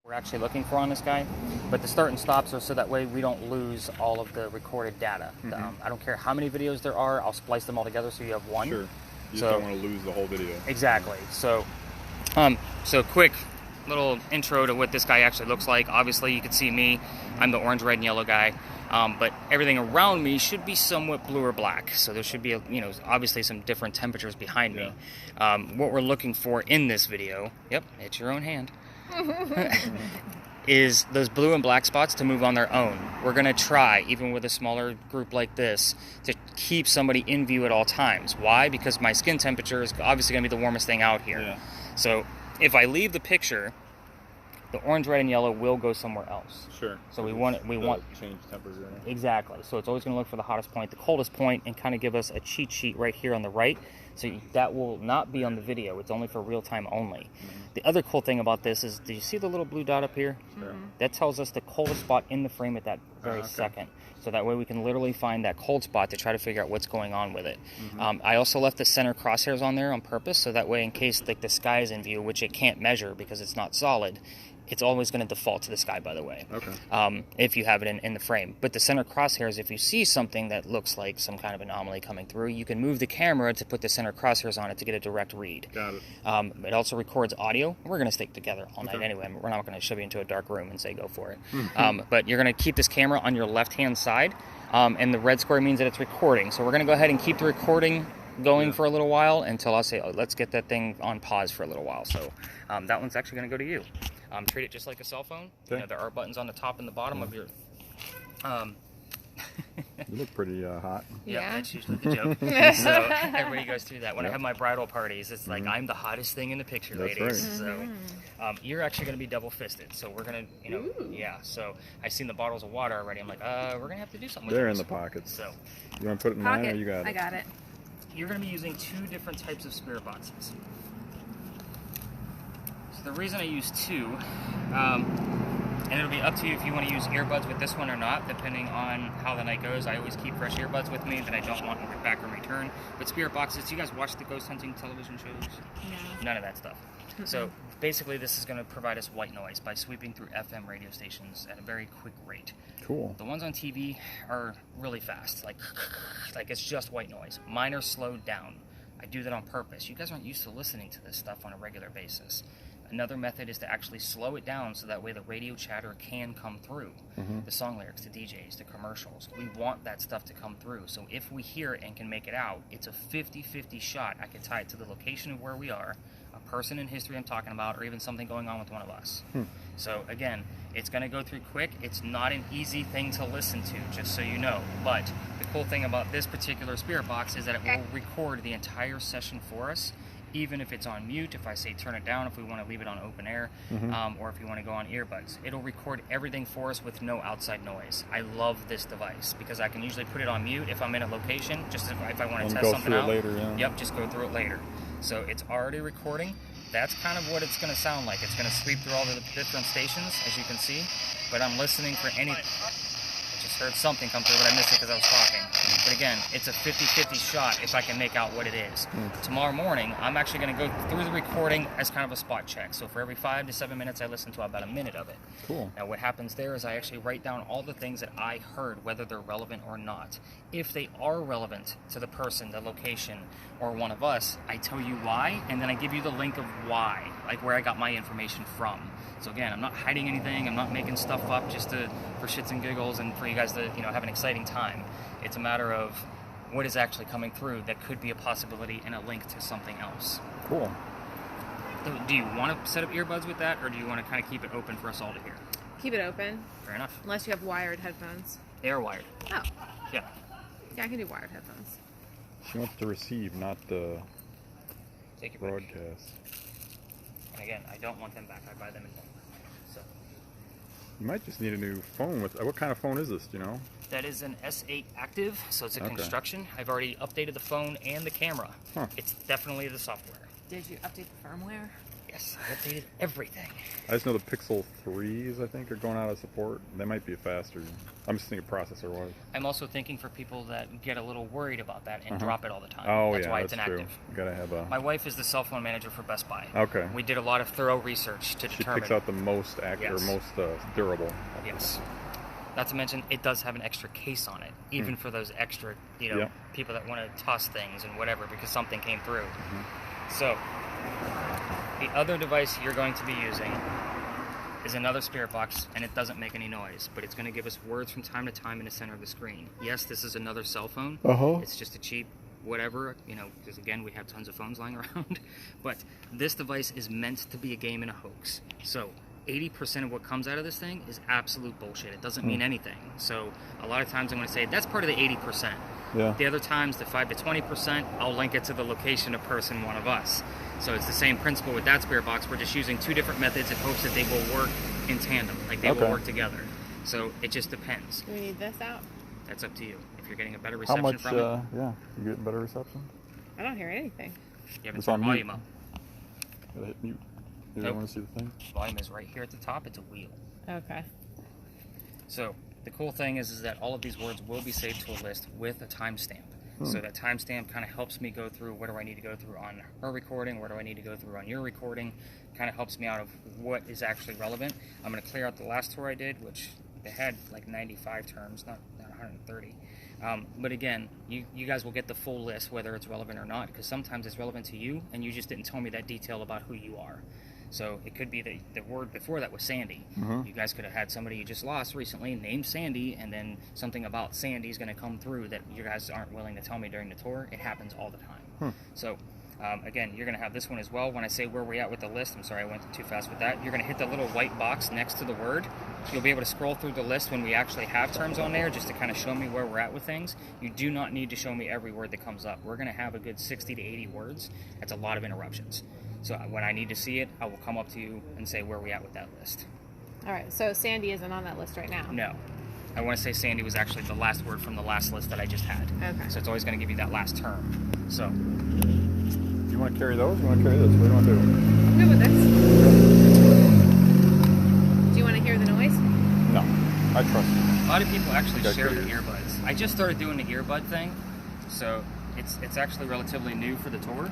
we're actually looking for on this guy, but the start and stops are so that way we don't lose all of the recorded data. I don't care how many videos there are, I'll splice them all together so you have one. Sure. You just don't want to lose the whole video. Exactly. So quick little intro to what this guy actually looks like. Obviously you can see me, I'm the orange, red, and yellow guy. But everything around me should be somewhat blue or black. So there should be, obviously some different temperatures behind me. What we're looking for in this video, yep, it's your own hand, is those blue and black spots to move on their own. We're going to try, even with a smaller group like this, to keep somebody in view at all times. Why? Because my skin temperature is obviously going to be the warmest thing out here. Yeah. So if I leave the picture, the orange, red, and yellow will go somewhere else. Sure. So we want change temperature. Exactly. So it's always going to look for the hottest point, the coldest point, and kind of give us a cheat sheet right here on the right. So that will not be on the video. It's only for real time only. The other cool thing about this is, do you see the little blue dot up here? Sure. That tells us the coldest spot in the frame at that very second. So that way we can literally find that cold spot to try to figure out what's going on with it. I also left the center crosshairs on there on purpose, so that way in case the sky is in view, which it can't measure because it's not solid, it's always going to default to the sky, by the way, if you have it in the frame. But the center crosshairs, if you see something that looks like some kind of anomaly coming through, you can move the camera to put the center crosshairs on it to get a direct read. Got it. It also records audio. We're going to stick together all night anyway. We're not going to shove you into a dark room and say go for it. But you're going to keep this camera on your left-hand side, and the red square means that it's recording. So we're going to go ahead and keep the recording going for a little while until I'll say, let's get that thing on pause for a little while. So that one's actually going to go to you. Treat it just like a cell phone. Okay. There are buttons on the top and the bottom of your... You look pretty hot. Yeah, that's usually the joke. So everybody goes through that. When I have my bridal parties, it's like, I'm the hottest thing in the picture, That's ladies. right. So you're actually going to be double-fisted. So we're going to, so I've seen the bottles of water already. I'm like, we're going to have to do something with They're those. in the pockets. So you want to put it in mine, or you got it? I got it. You're going to be using two different types of spirit boxes. So the reason I use two, and it'll be up to you if you want to use earbuds with this one or not, depending on how the night goes. I always keep fresh earbuds with me that I don't want back in return. But spirit boxes, do you guys watch the ghost hunting television shows? No. None of that stuff. So basically this is going to provide us white noise by sweeping through FM radio stations at a very quick rate. Cool. The ones on TV are really fast, like it's just white noise. Mine are slowed down. I do that on purpose. You guys aren't used to listening to this stuff on a regular basis. Another method is to actually slow it down so that way the radio chatter can come through. The song lyrics, the DJs, the commercials. We want that stuff to come through. So if we hear it and can make it out, it's a 50-50 shot. I can tie it to the location of where we are, a person in history I'm talking about, or even something going on with one of us. So again, it's going to go through quick. It's not an easy thing to listen to, just so you know. But the cool thing about this particular spirit box is that it will record the entire session for us, even if it's on mute. If I say turn it down, if we want to leave it on open air, or if you want to go on earbuds, it'll record everything for us with no outside noise. I love this device because I can usually put it on mute if I'm in a location, just if I want to test something out. Later, Yep, just go through it later. So it's already recording. That's kind of what it's going to sound like. It's going to sweep through all the different stations, as you can see. But I'm listening for any... I just heard something come through, but I missed it because I was talking. But again, it's a 50-50 shot if I can make out what it is. Tomorrow morning, I'm actually going to go through the recording as kind of a spot check. So for every 5 to 7 minutes, I listen to about a minute of it. Cool. Now what happens there is I actually write down all the things that I heard, whether they're relevant or not. If they are relevant to the person, the location, or one of us, I tell you why, and then I give you the link of why, like where I got my information from. So again, I'm not hiding anything. I'm not making stuff up just for shits and giggles and for you guys to have an exciting time. It's a matter of what is actually coming through that could be a possibility and a link to something else. Cool. So do you want to set up earbuds with that, or do you want to kind of keep it open for us all to hear? Keep it open. Fair enough. Unless you have wired headphones. They are wired. Oh. Yeah. Yeah, I can do wired headphones. She wants to receive, not the Take your broadcast. Pick. And again, I don't want them back. I buy them in bulk. So. You might just need a new phone. What kind of phone is this, do you know? That is an S8 Active, so it's a construction. I've already updated the phone and the camera. It's definitely the software. Did you update the firmware? Yes, I updated everything. I just know the Pixel 3s, I think, are going out of support. They might be faster. I'm just thinking processor-wise. I'm also thinking for people that get a little worried about that and drop it all the time. Oh, That's yeah, why that's it's true. inactive. You gotta have a... My wife is the cell phone manager for Best Buy. Okay. We did a lot of thorough research to She determine. picks out the most accurate, Yes. or most durable. Yes. Not to mention, it does have an extra case on it, even for those extra, people that want to toss things and whatever because something came through. So, the other device you're going to be using is another spirit box, and it doesn't make any noise, but it's going to give us words from time to time in the center of the screen. Yes, this is another cell phone. It's just a cheap whatever, because again, we have tons of phones lying around. But this device is meant to be a game and a hoax. So 80% of what comes out of this thing is absolute bullshit. It doesn't mean anything. So a lot of times I'm going to say that's part of the 80%. Yeah. The other times, the 5 to 20%, I'll link it to the location of person one of us. So it's the same principle with that spirit box. We're just using two different methods in hopes that they will work in tandem, like they will work together. So it just depends. Do we need this out? That's up to you. If you're getting a better How reception much, from it, you getting better reception? I don't hear anything. you haven't It's turned on mute. volume up. Gotta hit mute. You Nope. don't want to see the thing? Volume is right here at the top. It's a wheel. Okay. So the cool thing is that all of these words will be saved to a list with a timestamp. So that timestamp kind of helps me go through what do I need to go through on her recording, where do I need to go through on your recording, kind of helps me out of what is actually relevant. I'm going to clear out the last tour I did, which they had like 95 terms, not 130. But again, you guys will get the full list, whether it's relevant or not, because sometimes it's relevant to you, and you just didn't tell me that detail about who you are. So it could be the word before that was Sandy. You guys could have had somebody you just lost recently named Sandy, and then something about Sandy is going to come through that you guys aren't willing to tell me during the tour. It happens all the time. So again, you're going to have this one as well. When I say where we're at with the list, I'm sorry I went too fast with that. You're going to hit the little white box next to the word. You'll be able to scroll through the list when we actually have terms on there just to kind of show me where we're at with things. You do not need to show me every word that comes up. We're going to have a good 60 to 80 words. That's a lot of interruptions. So when I need to see it, I will come up to you and say where we at with that list. All right. So Sandy isn't on that list right now. No. I want to say Sandy was actually the last word from the last list that I just had. Okay. So it's always going to give you that last term. So Do you want to carry those? You want to carry this? What do you want to do? I'm good with this. Do you want to hear the noise? No. I trust you. a lot of people actually Okay, share good. the earbuds. I just started doing the earbud thing, so it's actually relatively new for the tour.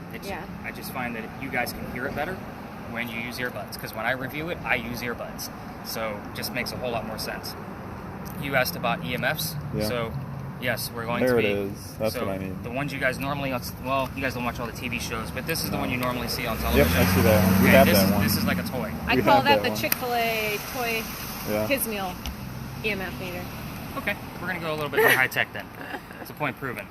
I just find that you guys can hear it better when you use earbuds, because when I review it, I use earbuds. So it just makes a whole lot more sense. You asked about EMFs, so yes, we're going There to be... it is. That's so what I need. the ones you guys normally... Well, you guys don't watch all the TV shows, but this is the one you normally see on television. Yep, I see that one. We have that one. This is like a toy. I We call have that that the one. Chick-fil-A toy Yeah. kids meal EMF meter. Okay, we're going to go a little bit more high-tech then. It's a point proven.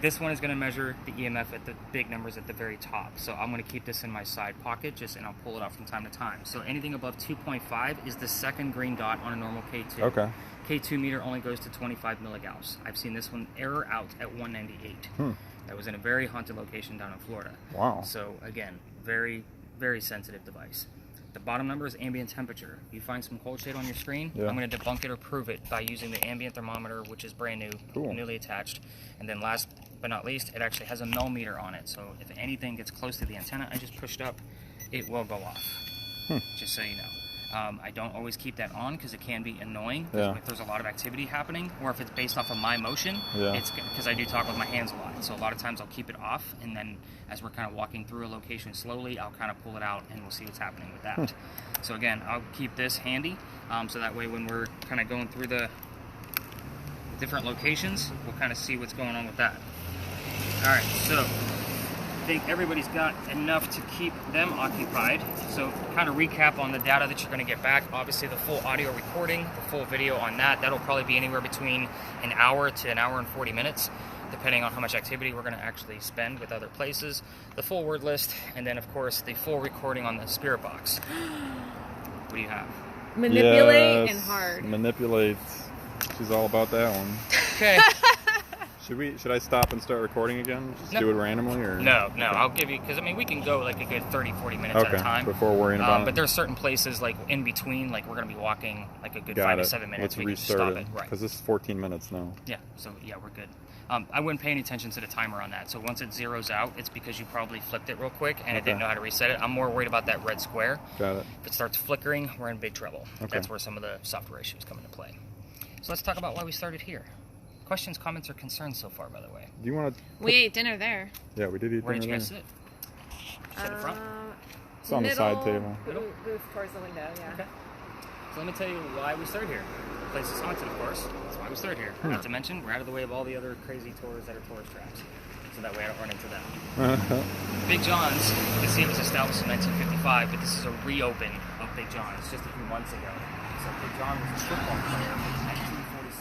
This one is going to measure the EMF at the big numbers at the very top. So I'm going to keep this in my side pocket, and I'll pull it out from time to time. So anything above 2.5 is the second green dot on a normal K2. Okay. K2 meter only goes to 25 milligauss. I've seen this one error out at 198. That was in a very haunted location down in Florida. Wow. So again, very, very sensitive device. The bottom number is ambient temperature. You find some cold shade on your screen, I'm going to debunk it or prove it by using the ambient thermometer, which is brand new, newly attached. And then last but not least, it actually has a null meter on it. So if anything gets close to the antenna I just pushed up, it will go off, just so you know. I don't always keep that on because it can be annoying if there's a lot of activity happening, or if it's based off of my motion. It's because I do talk with my hands a lot, so a lot of times I'll keep it off, and then as we're kind of walking through a location slowly, I'll kind of pull it out and we'll see what's happening with that. So again, I'll keep this handy, so that way when we're kind of going through the different locations, we'll kind of see what's going on with that. Alright, so I think everybody's got enough to keep them occupied. So kind of recap on the data that you're going to get back. Obviously the full audio recording, the full video on that, that'll probably be anywhere between an hour to an hour and 40 minutes, depending on how much activity we're going to actually spend with other places. The full word list, and then of course the full recording on the spirit box. What do you have? Manipulate Yes, and hard. Manipulate. She's all about that one. Okay. Should I stop and start recording again? Just do it randomly, or No, Okay. I'll give you, because I mean we can go like a good 30-40 minutes at a time before worrying about it. but there's certain places like in between, like we're going to be walking like a good Got 5 to it. 7 minutes. Let's we can just restart stop it, right? because this is 14 minutes now. Yeah, so yeah, we're good. I wouldn't pay any attention to the timer on that. So once it zeroes out, it's because you probably flipped it real quick and it didn't know how to reset it. I'm more worried about that red square. Got it. If it starts flickering, we're in big trouble. Okay. That's where some of the software issues come into play. So let's talk about why we started here. Questions, comments, or concerns so far, by the way? Do you want to? We ate dinner there. Yeah, we did eat Where did you dinner guys there. sit? Sit in front? It's on the side table. Booth towards the window, yeah. Okay. So let me tell you why we started here. The place is haunted, of course. That's why we started here. Not to mention, we're out of the way of all the other crazy tours that are tourist traps. So that way I don't run into them. Big John's, you can see it was established in 1955, but this is a reopen of Big John. It's just a few months ago. So Big John was a football player for the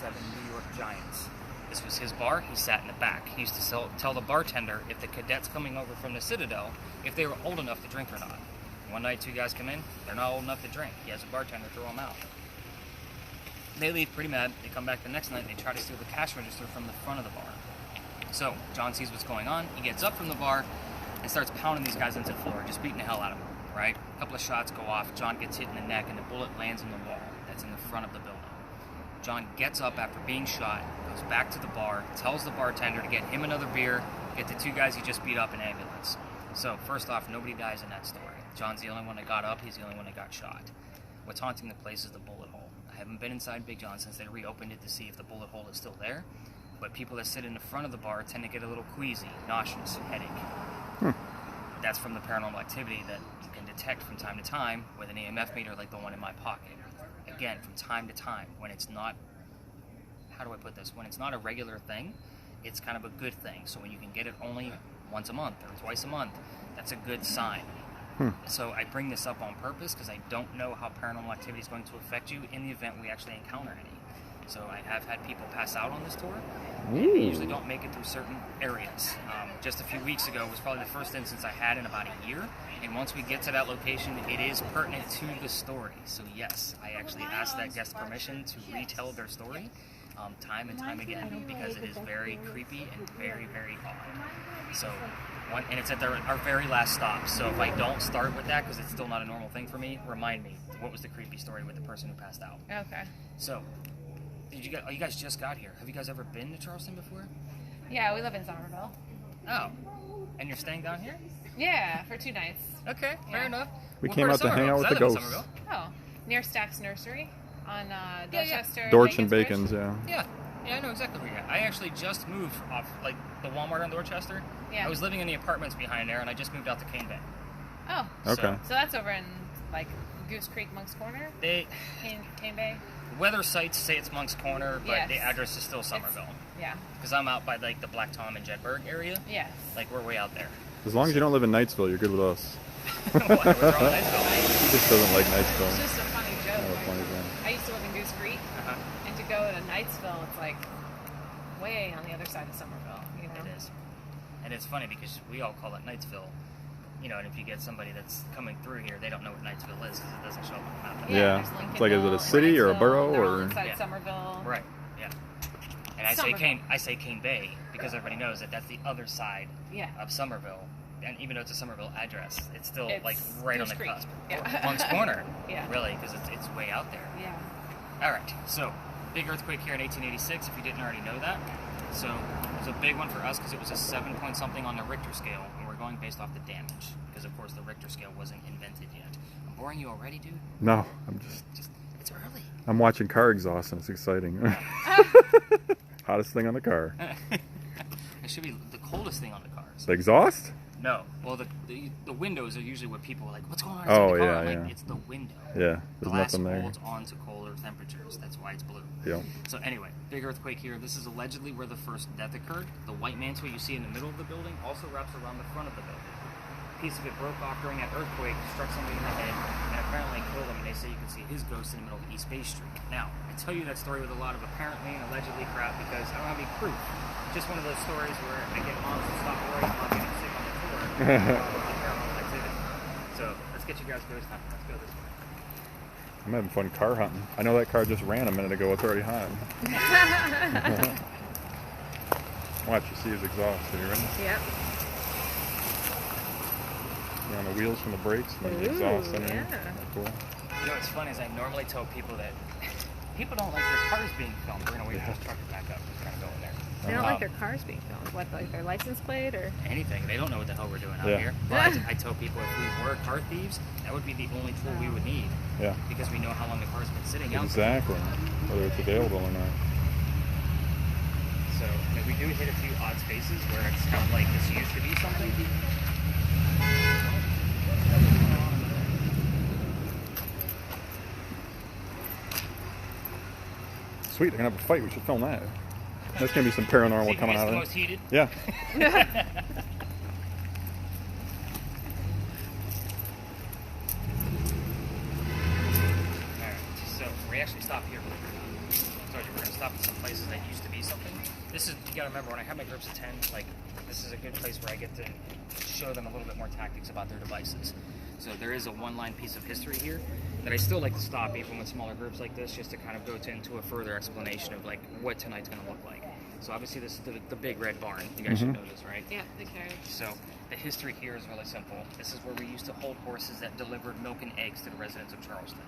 1947 New York Giants. This was his bar. He sat in the back. He used to tell the bartender if the cadets coming over from the Citadel, if they were old enough to drink or not. One night, two guys come in. They're not old enough to drink. He has a bartender throw them out. They leave pretty mad. They come back the next night. They try to steal the cash register from the front of the bar. So John sees what's going on. He gets up from the bar and starts pounding these guys into the floor, just beating the hell out of them, right? A couple of shots go off. John gets hit in the neck, and the bullet lands in the wall that's in the front of the building. John gets up after being shot, goes back to the bar, tells the bartender to get him another beer, get the two guys he just beat up an ambulance. So first off, nobody dies in that story. John's the only one that got up. He's the only one that got shot. What's haunting the place is the bullet hole. I haven't been inside Big John since they reopened it to see if the bullet hole is still there. But people that sit in the front of the bar tend to get a little queasy, nauseous, headache. That's from the paranormal activity that you can detect from time to time with an EMF meter like the one in my pocket. Again, from time to time, when it's not, how do I put this? When it's not a regular thing, it's kind of a good thing. So when you can get it only once a month or twice a month, that's a good sign. So I bring this up on purpose because I don't know how paranormal activity is going to affect you in the event we actually encounter any. So I have had people pass out on this tour. They usually don't make it through certain areas. Just a few weeks ago was probably the first instance I had in about a year. And once we get to that location, it is pertinent to the story. So yes, I actually asked that guest permission to retell their story time and time again because it is very creepy and very, very odd. So, and it's at our very last stop. So if I don't start with that because it's still not a normal thing for me, remind me, what was the creepy story with the person who passed out? Okay. So, you guys just got here. Have you guys ever been to Charleston before? Yeah, we live in Somerville. Oh. And you're staying down here? Yeah, for 2 nights. Okay, fair enough. We What came part out of to hang Somerville? out with 'Cause the I live in ghosts. Somerville. Oh, near Stack's Nursery on Dorchester. Dorch and Bacons Bacon's, Bridge. Yeah, I know exactly where you're at. I actually just moved off, like, the Walmart on Dorchester. Yeah. I was living in the apartments behind there, and I just moved out to Cane Bay. Oh. Okay. So that's over in, like, Goose Creek, Monk's Corner? Cane Bay? Weather sites say it's Monk's Corner, but Yes. the address is still Somerville. Yeah. Because I'm out by, like, the Black Tom and Jedburgh area. Yes. Like, we're way out there. As long as you don't live in Knightsville, you're good with us. What, what's wrong with Knightsville? He just doesn't like It's Knightsville. just a funny joke. Oh, Like, funny thing. I used to live in Goose Creek, Uh-huh. and to go to Knightsville, it's like way on the other side of Somerville. You know? It is. And it's funny because we all call it Knightsville. You know, and if you get somebody that's coming through here, they don't know what Knightsville is because it doesn't show up on the map. Yeah. there's Lincolnville, It's like, is it a city or a Wrightsville, borough, they're all or- inside Yeah. Somerville. Right, yeah. And I say Cane Bay because everybody knows that that's the other side Yeah. of Somerville. And even though it's a Somerville address, it's still It's like right on Goose the Creek. cusp. Yeah. Monk's Corner, Yeah. really, because it's way out there. Yeah. All right, so big earthquake here in 1886, if you didn't already know that. So it was a big one for us because it was a 7 point something on the Richter scale, and we're going based off the damage because, of course, the Richter scale wasn't invented yet. I'm boring you already, dude? No, I'm Just it's early. I'm watching car exhaust and it's exciting. Hottest thing on the car. It should be the coldest thing on the cars. The exhaust? No. Well, the windows are usually what people are like, what's going on Oh, inside the car? yeah, I'm like, yeah. it's the window. Yeah, there's Glass nothing there. holds on to colder temperatures. That's why it's blue. Yep. So anyway, big earthquake here. This is allegedly where the first death occurred. The white mantle you see in the middle of the building also wraps around the front of the building. A piece of it broke off during that earthquake, struck somebody in the head, and apparently killed him. And they say you can see his ghost in the middle of East Bay Street. Now, I tell you that story with a lot of apparently and allegedly crap because I don't have any proof. Just one of those stories where I get moms to stop worrying about getting sick on the tour. Paranormal activity. So let's get you guys ghost hunting. Let's go this way. I'm having fun car hunting. I know that car just ran a minute ago. It's already hot. Watch, you see his exhaust. Are you ready? Yep. You're on the wheels from the brakes and then the exhaust underneath. yeah. Cool. You know what's funny is I normally tell people that people don't like their cars being filmed. We're gonna wait for this truck to back up. We're gonna go in there. They don't like their cars being filmed. What, like their license plate or anything. They don't know what the hell we're doing out Yeah. here. But I tell people if we were car thieves, that would be the only tool we would need. Yeah. Because we know how long the car's been sitting out. Exactly. Whether it's available or not. So, I mean, we do hit a few odd spaces where it's kind of like this used to be something. Sweet, they're gonna have a fight. We should film that. There's gonna be some paranormal See who coming gets out the of most it. heated? Yeah. Alright, so we actually stop here. I told you we're gonna stop at some places that used to be something. This is, you gotta remember, when I have my groups of 10, like, this is a good place where I get to show them a little bit more tactics about their devices. So there is a one-line piece of history here that I still like to stop even with smaller groups like this, just to kind of go into a further explanation of like what tonight's gonna look like. So obviously this is the big red barn. You guys should know this, right? yeah, the carriage. So the history here is really simple. This is where we used to hold horses that delivered milk and eggs to the residents of Charleston.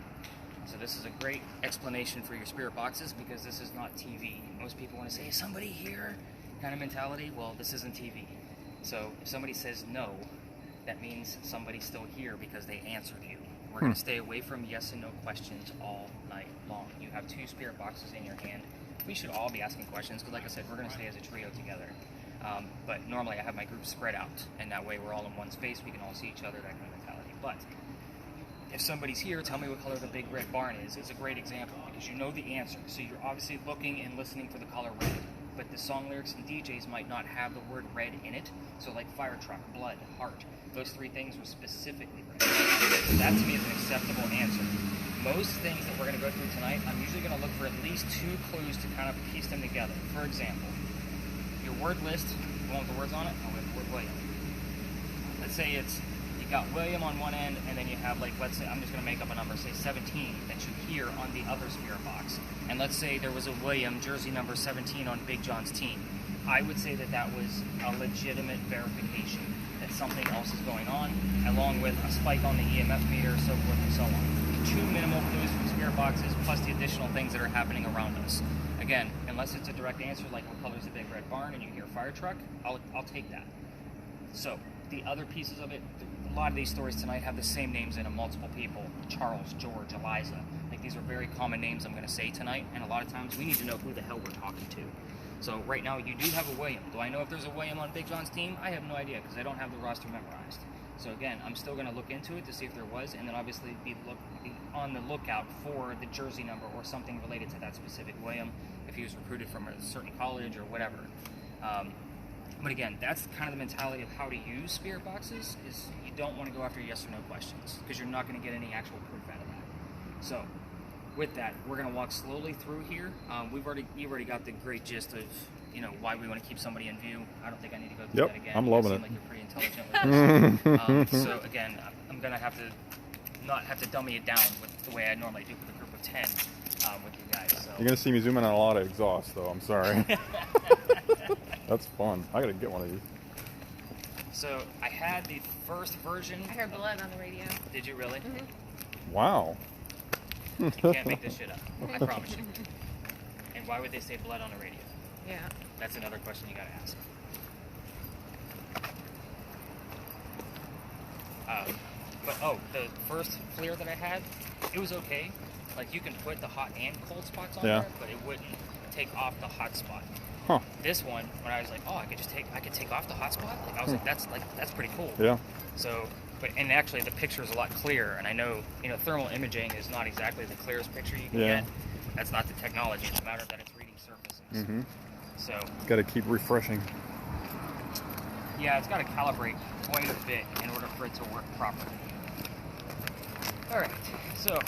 So this is a great explanation for your spirit boxes because this is not TV. Most people want to say, is somebody here? Kind of mentality. Well, this isn't TV. So if somebody says no, that means somebody's still here because they answered you. We're going to stay away from yes and no questions all night long. You have 2 spirit boxes in your hand. We should all be asking questions because, like I said, we're going to stay as a trio together. But normally I have my group spread out, and that way we're all in one space. We can all see each other, that kind of mentality. But if somebody's here, tell me what color the big red barn is a great example because you know the answer. So you're obviously looking and listening for the color red. But the song lyrics and DJs might not have the word red in it. So like fire truck, blood, heart, those 3 things were specifically red. So that to me is an acceptable answer. Most things that we're going to go through tonight, I'm usually going to look for at least 2 clues to kind of piece them together. For example, your word list, the one with the words on it, oh, with the word William. Let's say it's, you got William on one end, and then you have, like, let's say, I'm just going to make up a number, say 17, that you hear on the other spirit box. And let's say there was a William, jersey number 17 on Big John's team. I would say that that was a legitimate verification that something else is going on, along with a spike on the EMF meter, so forth and so on. 2 minimal clues from spirit boxes, plus the additional things that are happening around us. Again, unless it's a direct answer, like what color is the big red barn, and you hear fire truck, I'll take that. So, the other pieces of it, a lot of these stories tonight have the same names in them, multiple people. Charles, George, Eliza. Like, these are very common names I'm going to say tonight, and a lot of times we need to know who the hell we're talking to. So right now you do have a William. Do I know if there's a William on Big John's team? I have no idea because I don't have the roster memorized. So again, I'm still going to look into it to see if there was, and then obviously be on the lookout for the jersey number or something related to that specific William, if he was recruited from a certain college or whatever. But again, that's kind of the mentality of how to use spirit boxes, is you don't want to go after yes or no questions because you're not going to get any actual proof out of that. So with that, we're going to walk slowly through here. You've already got the great gist of, why we want to keep somebody in view. I don't think I need to go through that again. I'm loving it. Like you're pretty intelligent with this. So again, I'm going to have to not have to dummy it down with the way I normally do with a group of 10 with you guys. So. You're going to see me zoom in on a lot of exhaust, though. I'm sorry. That's fun. I got to get one of these. So I had the first version. I heard blood on the radio. Did you really? Mm-hmm. Wow. You can't make this shit up. I promise you. And why would they say blood on the radio? Yeah. That's another question you gotta ask. The first FLIR that I had, it was okay. Like, you can put the hot and cold spots on there, but it wouldn't take off the hot spot. Huh. This one, when I was like, oh, I could take off the hot spot. Like, I was like, that's pretty cool. Yeah. So, and actually the picture is a lot clearer. And I know, thermal imaging is not exactly the clearest picture you can get. That's not the technology. It's a matter that it's reading surfaces. Mm-hmm. So. Got to keep refreshing. Yeah, it's got to calibrate quite a bit in order for it to work properly. All right, so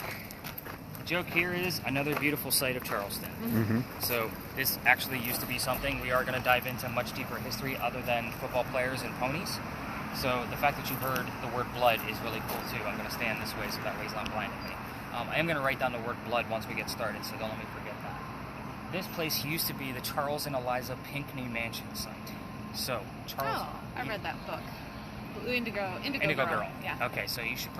the joke here is another beautiful site of Charleston. Mm-hmm. So this actually used to be something. We are going to dive into much deeper history other than football players and ponies. So the fact that you heard the word blood is really cool too. I'm going to stand this way so that way it's not blinding me. I am going to write down the word blood once we get started, so don't let me forget that. This place used to be the Charles and Eliza Pinckney Mansion site. So, Charles... Oh, I read that book. Indigo Girl. Yeah. Okay, so you should.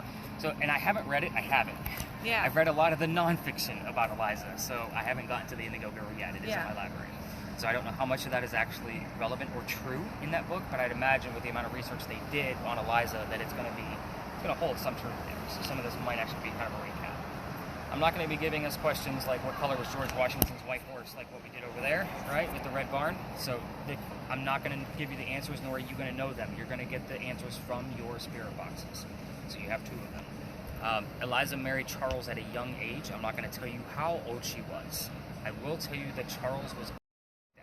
And I haven't read it. I haven't. Yeah. I've read a lot of the nonfiction about Eliza, so I haven't gotten to the Indigo Girl yet. It is in my library. So I don't know how much of that is actually relevant or true in that book, but I'd imagine with the amount of research they did on Eliza that it's going to hold some truth there. So some of this might actually be kind of a recap. I'm not going to be giving us questions like what color was George Washington's white horse, like what we did over there, right, with the red barn. So I'm not going to give you the answers, nor are you going to know them. You're going to get the answers from your spirit boxes. So you have 2 of them. Eliza married Charles at a young age. I'm not going to tell you how old she was. I will tell you that Charles was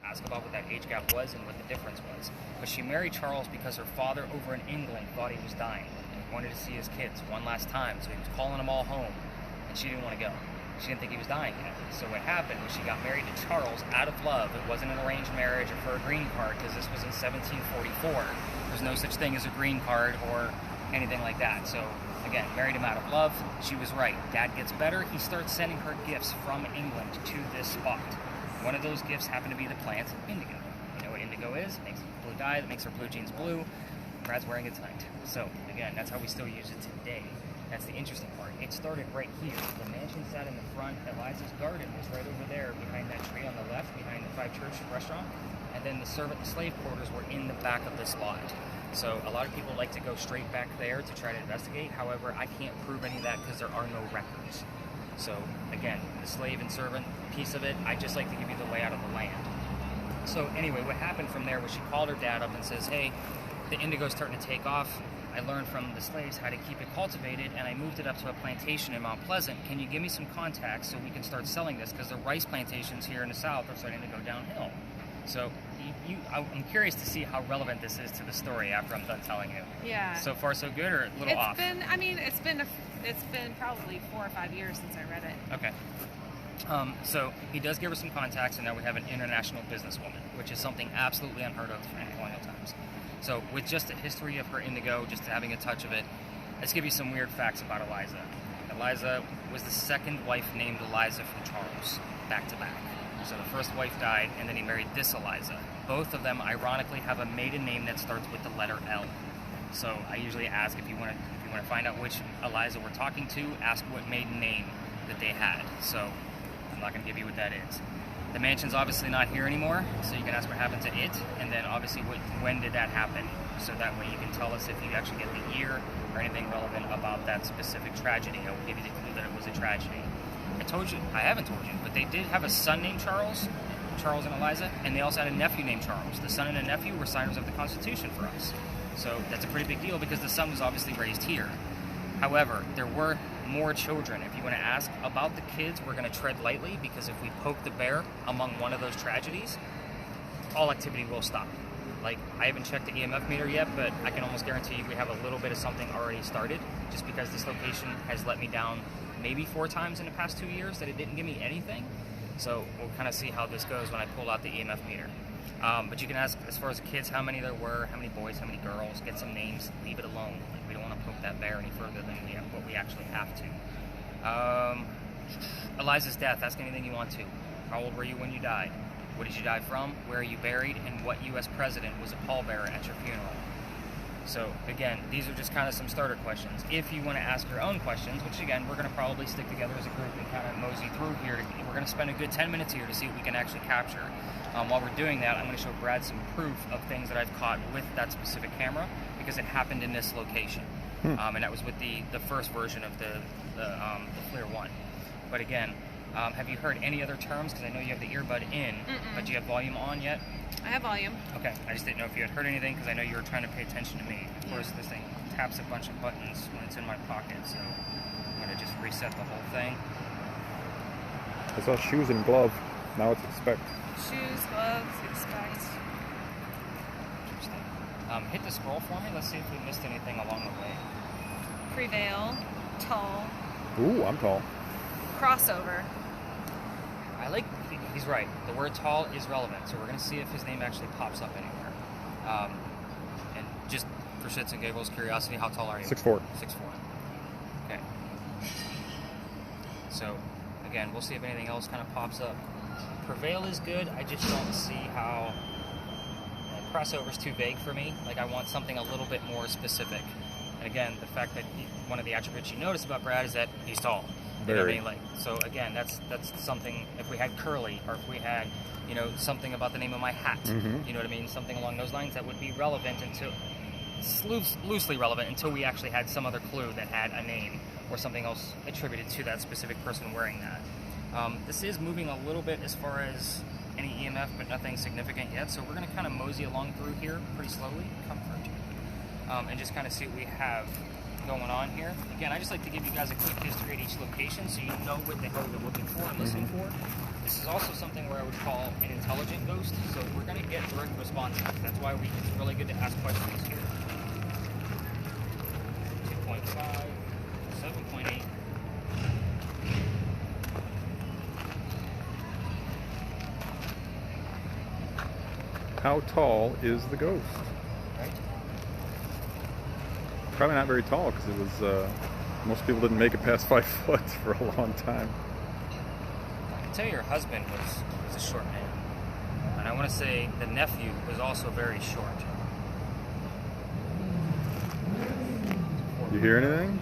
ask about what that age gap was and what the difference was. But she married Charles because her father over in England thought he was dying and he wanted to see his kids one last time, so he was calling them all home, and she didn't want to go. She didn't think he was dying yet. So what happened was she got married to Charles out of love. It wasn't an arranged marriage or for a green card, because this was in 1744. There's no such thing as a green card or anything like that. So again, married him out of love. She was right. Dad gets better. He starts sending her gifts from England to this spot. One of those gifts happened to be the plant indigo. You know what indigo is? It makes blue dye that makes our blue jeans blue. Brad's wearing it tonight. So again, that's how we still use it today. That's the interesting part. It started right here. The mansion sat in the front. Eliza's garden was right over there behind that tree on the left, behind the Five Church restaurant. And then the slave quarters were in the back of this lot. So a lot of people like to go straight back there to try to investigate. However, I can't prove any of that because there are no records. So again, the slave and servant piece of it, I just like to give you the layout of the land. So anyway, what happened from there was she called her dad up and says, hey, the indigo's starting to take off. I learned from the slaves how to keep it cultivated, and I moved it up to a plantation in Mount Pleasant. Can you give me some contacts so we can start selling this? Because the rice plantations here in the south are starting to go downhill. So I'm curious to see how relevant this is to the story after I'm done telling you. Yeah. So far, so good, or a little off? It's been probably 4 or 5 years since I read it. Okay. So he does give her some contacts, and now we have an international businesswoman, which is something absolutely unheard of in colonial times. So with just the history of her indigo, just having a touch of it, let's give you some weird facts about Eliza. Eliza was the second wife named Eliza from Charles, back to back. So the first wife died, and then he married this Eliza. Both of them, ironically, have a maiden name that starts with the letter L. So I usually ask if you want to find out which Eliza we're talking to, ask what maiden name that they had. So I'm not going to give you what that is. The mansion's obviously not here anymore, so you can ask what happened to it, and then obviously when did that happen, so that way you can tell us if you actually get the year or anything relevant about that specific tragedy. I will give you the clue that it was a tragedy. I haven't told you, but they did have a son named Charles and Eliza, and they also had a nephew named Charles. The son and the nephew were signers of the Constitution for us. So that's a pretty big deal because the son was obviously raised here. However, there were more children. If you want to ask about the kids, we're going to tread lightly because if we poke the bear among one of those tragedies, all activity will stop. Like, I haven't checked the EMF meter yet, but I can almost guarantee you we have a little bit of something already started just because this location has let me down maybe 4 times in the past 2 years that it didn't give me anything. So we'll kind of see how this goes when I pull out the EMF meter. But you can ask, as far as kids, how many there were, how many boys, how many girls, get some names, leave it alone. Like, we don't want to poke that bear any further than what we actually have to. Eliza's death, ask anything you want to. How old were you when you died? What did you die from? Where are you buried? And what U.S. president was a pallbearer at your funeral? So again, these are just kind of some starter questions. If you want to ask your own questions, which again, we're going to probably stick together as a group and kind of mosey through here. We're going to spend a good 10 minutes here to see what we can actually capture. While we're doing that, I'm going to show Brad some proof of things that I've caught with that specific camera because it happened in this location. And that was with the first version of the FLIR 1. But again, have you heard any other terms? Because I know you have the earbud in, but do you have volume on yet? I have volume. Okay, I just didn't know if you had heard anything because I know you were trying to pay attention to me. Of course, this thing taps a bunch of buttons when it's in my pocket, so I'm going to just reset the whole thing. I saw shoes and glove. Now it's expect. Shoes, gloves, expect. Interesting. Hit the scroll for me. Let's see if we missed anything along the way. Prevail, tall. Ooh, I'm tall. Crossover. He's right. The word tall is relevant, so we're going to see if his name actually pops up anywhere. And just for shits and giggles, curiosity, how tall are you? 6'4". 6'4". Okay. So, again, we'll see if anything else kind of pops up. Prevail is good. I just don't see how... crossover is too vague for me. Like, I want something a little bit more specific. And again, the fact that one of the attributes you notice about Brad is that he's tall. You know what I mean? Like, so again, that's something. If we had curly, or if we had, you know, something about the name of my hat, you know what I mean, something along those lines, that would be relevant until loosely relevant until we actually had some other clue that had a name or something else attributed to that specific person wearing that. This is moving a little bit as far as any EMF, but nothing significant yet. So we're going to kind of mosey along through here pretty slowly, and just kind of see what we have going on here. Again, I just like to give you guys a quick history at each location so you know what the hell you're looking for and listening for. This is also something where I would call an intelligent ghost, so we're going to get direct responses. That's why it's really good to ask questions here. 2.5, 7.8. How tall is the ghost? Right? Probably not very tall, because it was, most people didn't make it past 5 foot for a long time. I can tell you your husband was a short man. And I want to say the nephew was also very short. You hear anything?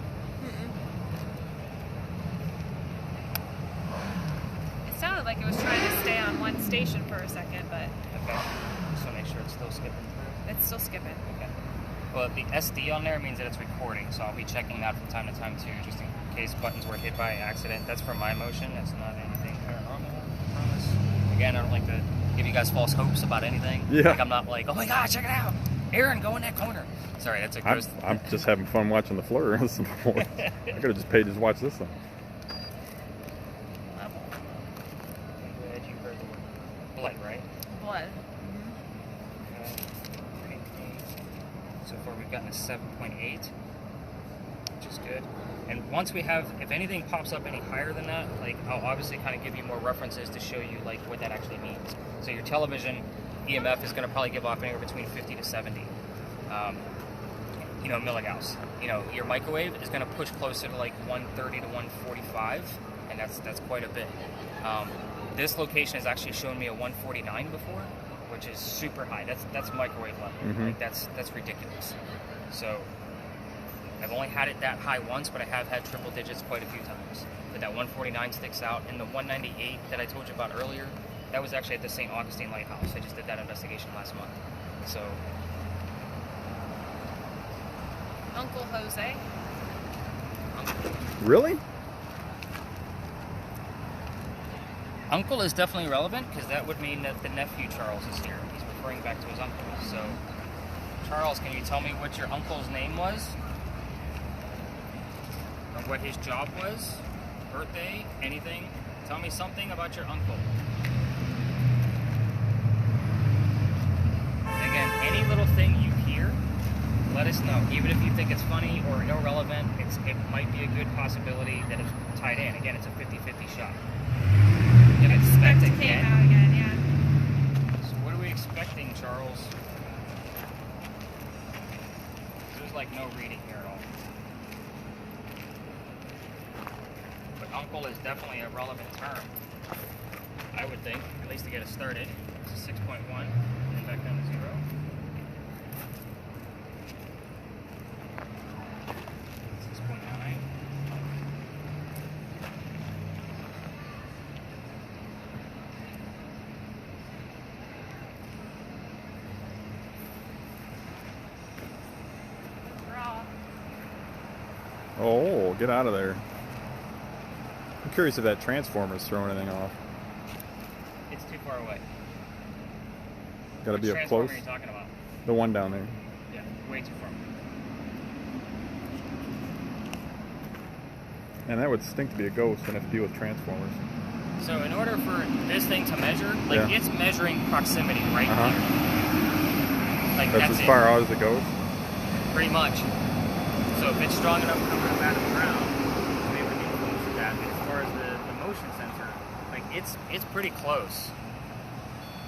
It sounded like it was trying to stay on one station for a second, but Okay. So make sure it's still skipping through. it's still skipping. Okay. Well, the SD on there means that it's recording, so I'll be checking that from time to time too, just in case buttons were hit by accident. That's for my motion. That's not anything paranormal, I promise. Again, I don't like to give you guys false hopes about anything. Yeah. Like, I'm not like, oh my God, check it out. Aaron, go in that corner. Sorry, that's a ghost. I'm just having fun watching the flare. I could have just paid to watch this one. I'm glad you heard the word blood, right? Blood. Okay. So far we've gotten a 7.8, which is good. And once we have, if anything pops up any higher than that, like, I'll obviously kind of give you more references to show you like what that actually means. So your television EMF is going to probably give off anywhere between 50 to 70. You know, milligauss. You know, your microwave is going to push closer to like 130 to 145, and that's quite a bit. This location has actually shown me a 149 before, which is super high. That's microwave level. Like that's ridiculous. So I've only had it that high once, but I have had triple digits quite a few times. But that 149 sticks out. And the 198 that I told you about earlier, that was actually at the St. Augustine Lighthouse. I just did that investigation last month. So. Uncle Jose. Really? Uncle is definitely relevant because that would mean that the nephew Charles is here. He's referring back to his uncle. So, Charles, can you tell me what your uncle's name was? Or what his job was? Birthday? Anything? Tell me something about your uncle. And again, any little thing you hear, let us know. Even if you think it's funny or irrelevant, it might be a good possibility that it's tied in. Again, it's a 50-50 shot. And expect It came out again, yeah. So what are we expecting, Charles? There's like no reading here at all. But uncle is definitely a relevant term, I would think, at least to get us started. It's a 6.1, and back down to 0. 6.9. Oh, get out of there. I'm curious if that transformer's throwing anything off. It's too far away. Gotta Which be up transformer close. are you talking about? The one down there. Yeah, way too far. And that would stink to be a ghost and have to deal with transformers. So in order for this thing to measure, like Yeah. it's measuring proximity right here. Like That's that's as far out as it goes? pretty much. So if it's strong enough coming up out of the ground, we would be close to that. But as far as the motion sensor, like it's pretty close.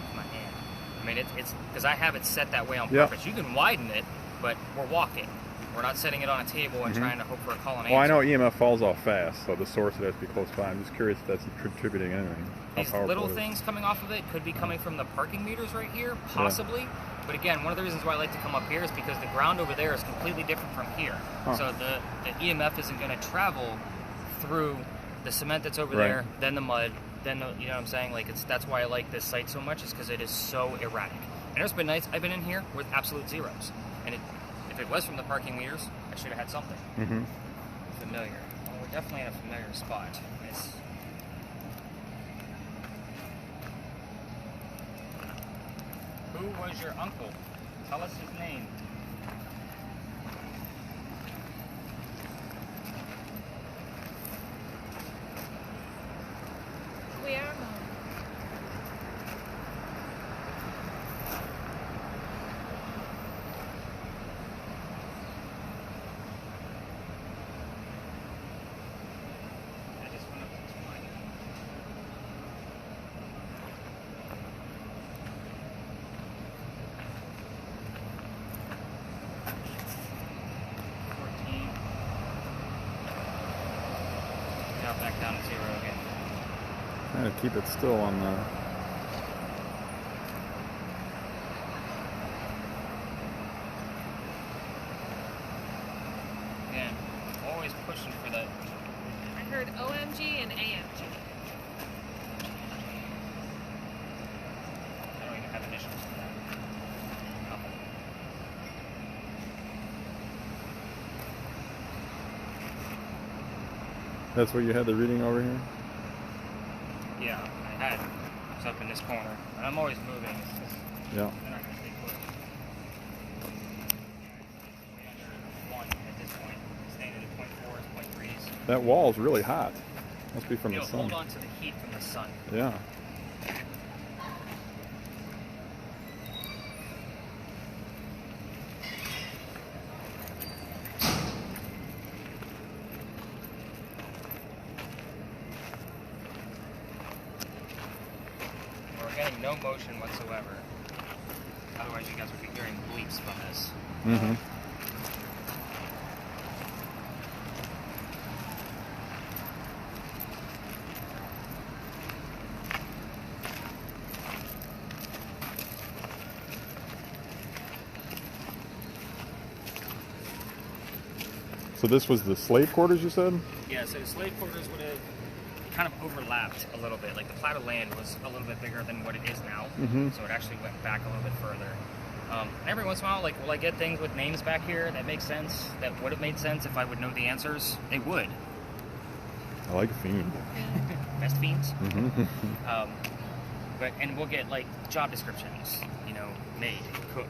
With my hand. I mean it's because I have it set that way on Yeah. purpose. You can widen it, but we're walking. We're not setting it on a table and trying to hope for a call and answer. Well, I know EMF falls off fast, so the source would have to be close by. I'm just curious if that's contributing anything. How These powerful little it is. things coming off of it could be coming from the parking meters right here, possibly. But again, one of the reasons why I like to come up here is because the ground over there is completely different from here. Huh. So the EMF isn't going to travel through the cement that's over there, then the mud, then the, you know what I'm saying? Like that's why I like this site so much, is because it is so erratic. And there's been nights I've been in here with absolute zeros, and if it was from the parking meters, I should have had something familiar. Well, we're definitely in a familiar spot. Who was your uncle? Tell us his name. We are home. I just went up to 20. Now back down to 0 again. Trying to keep it still on the. Again, always pushing for that. I heard OMG and AMG. I don't even have initials for that. Nothing. That's where you had the reading over here? Yeah, I had. It's up in this corner. And I'm always moving. It's just, Yeah. they're not going to stay put. It's way under 1 at this point. Staying at 0.4s, 0.3s. That wall's really hot. Must be from It'll the sun. hold on to the heat from the sun. Yeah. We're getting no motion whatsoever. Otherwise, you guys would be hearing bleeps from this. Mm-hmm. So this was the slave quarters, you said? Yeah, so the slave quarters would have kind of overlapped a little bit. Like the plat of land was a little bit bigger than what it is now, so it actually went back a little bit further. And every once in a while, like, will I get things with names back here that make sense, that would have made sense if I would know the answers? They would. I like Fiend. Best fiends. Mm-hmm. And we'll get like job descriptions, you know, maid, cook,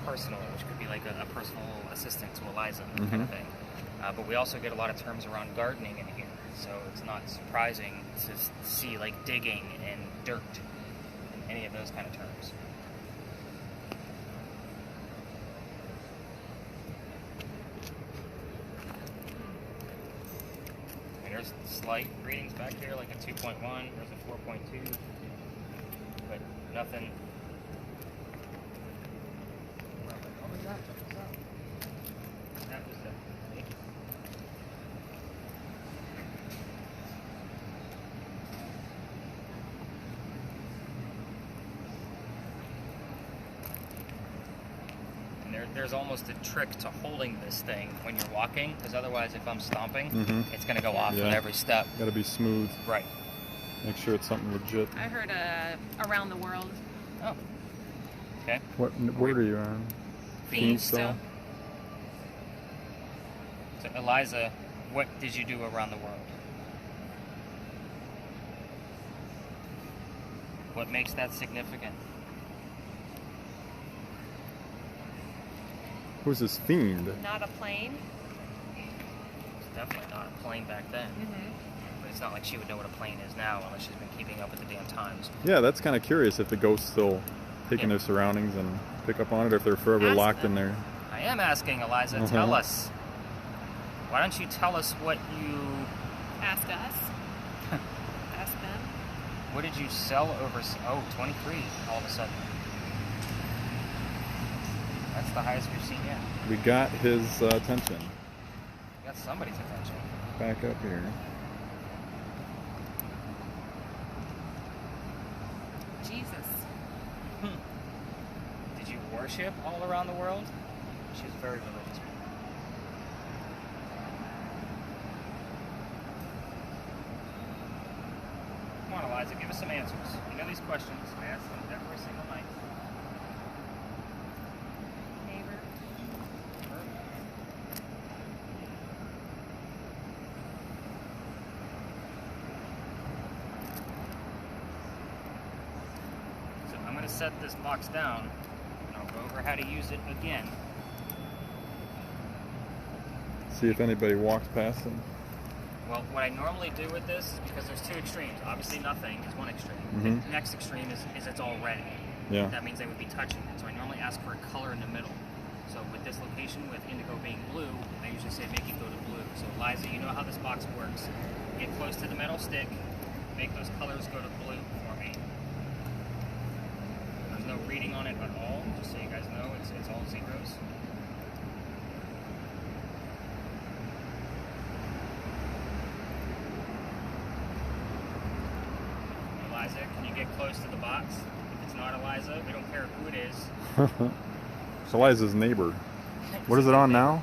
personal, which could be like a personal assistant to Eliza kind of thing. But we also get a lot of terms around gardening in here, so it's not surprising to see like digging and dirt and any of those kind of terms. And there's slight readings back here, like a 2.1, there's a 4.2, but nothing. That was the. And there's almost a trick to holding this thing when you're walking, because otherwise, if I'm stomping, it's going to go off at every step. Got to be smooth. Right. Make sure it's something legit. I heard around the world. Oh. Okay. What word are you on? Fiend still? still. So, Eliza, what did you do around the world? What makes that significant? Who's this Fiend? Not a plane. It's definitely not a plane back then. But it's not like she would know what a plane is now unless she's been keeping up with the damn times. Yeah, that's kind of curious if the ghosts still taking their surroundings and pick up on it, or if they're forever Ask locked them. in there. I am asking, Eliza, tell us. Why don't you tell us what you... Ask us. Ask them. What did you sell over... Oh, 23 all of a sudden. That's the highest we've seen yet. We got his attention. We got somebody's attention. Back up here. Jesus. worship all around the world. She's very religious. Come on, Eliza, give us some answers. You know these questions. I ask them every single night. Neighbor. So I'm going to set this box down, and I'll go over how to use it again. See if anybody walks past them. Well, what I normally do with this is because there's two extremes. Obviously, nothing is one extreme. Mhm. The next extreme is it's all red. Yeah. That means they would be touching it. So I normally ask for a color in the middle. So with this location, with indigo being blue, I usually say make it go to blue. So Liza, you know how this box works. Get close to the metal stick, make those colors go to blue for me. There's no reading on it at all, just so you guys know, it's all zeros. Eliza, can you get close to the box? If it's not Eliza, we don't care who it is. It's Eliza's neighbor. What is it on now?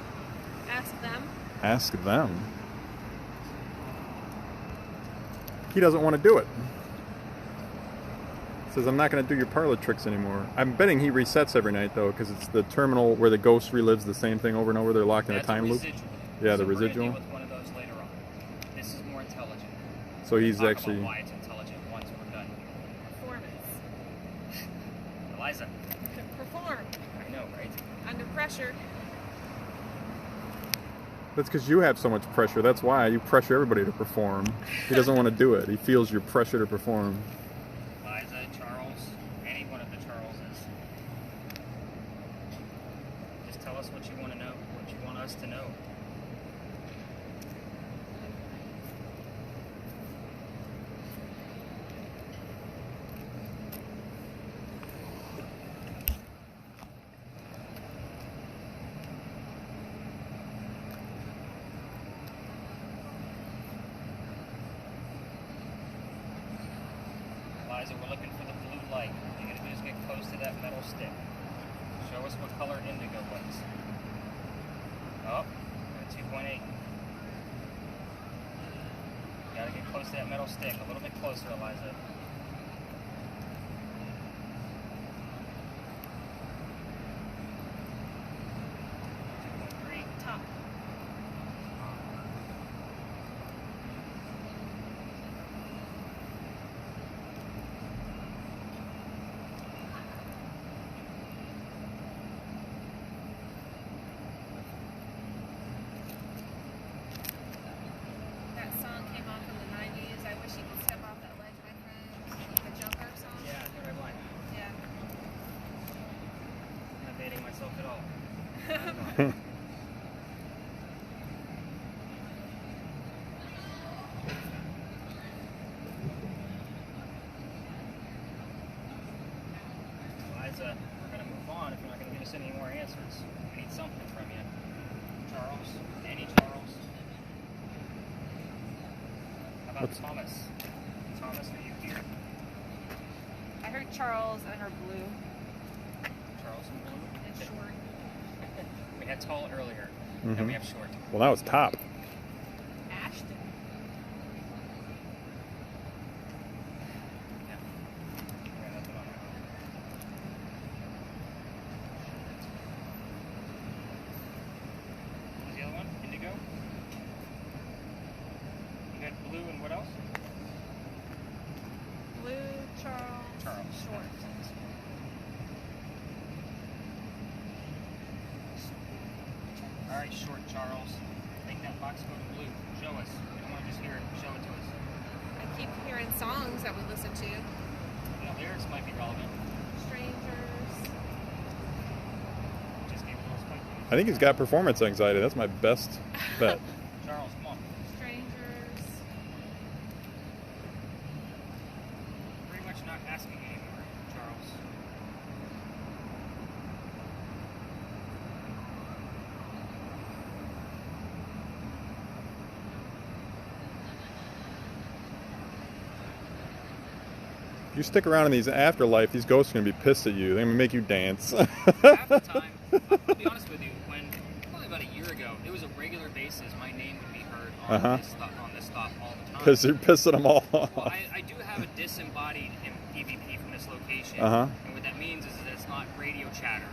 Ask them. Ask them. He doesn't want to do it. Says, I'm not going to do your parlor tricks anymore. I'm betting he resets every night, though, because it's the terminal where the ghost relives the same thing over and over. They're locked in a time loop. Residual. Yeah, the So we're gonna residual. deal with one of those later on. This is more intelligent. So he's Talk actually... about why it's intelligent once we're done. Performance. Eliza, Perform. I know, right? Under pressure. That's because you have so much pressure. That's why you pressure everybody to perform. He doesn't want to do it. He feels your pressure to perform. Eliza, Charles, any one of the Charleses. Just tell us what you want to know, what you want us to know. Eliza, we're looking for the blue light. All you gotta do is get close to that metal stick. Show us what color indigo was. Oh, we're at 2.8. You gotta get close to that metal stick. A little bit closer, Eliza. 2.3. Top. That song came on from the 90s. I wish you could step off that ledge, my friend. The Jumper song. Yeah, I think I'm right. Yeah. I'm not dating myself at all. Eliza, we're going to move on if you're not going to give us any more answers. We need something from you. Charles, any Charles. How about Thomas? Thomas, are you here? I heard Charles and her blue Charles and Blue? and short. We had tall earlier, Mhm. and we have short. Well, now it's top. Ashton. Yeah. We got nothing on that. What was the other one? Indigo? You had blue and what else? Blue, Charles. Charles. Short. All right, short Charles. Make that box go to blue. Show us. We don't want to just hear it. Show it to us. I keep hearing songs that we listen to. The lyrics might be relevant. Strangers. Just gave a little spike. I think he's got performance anxiety. That's my best bet. Charles, come on. Strangers. Pretty much not asking anymore, Charles. If you stick around in these afterlife, these ghosts are going to be pissed at you. They're going to make you dance. Half the time, I'll be honest with you, when probably about a year ago, it was a regular basis. My name would be heard on this stop all the time. Because they're pissing them all off. Well, I do have a disembodied EVP from this location, and what that means is that it's not radio chatter.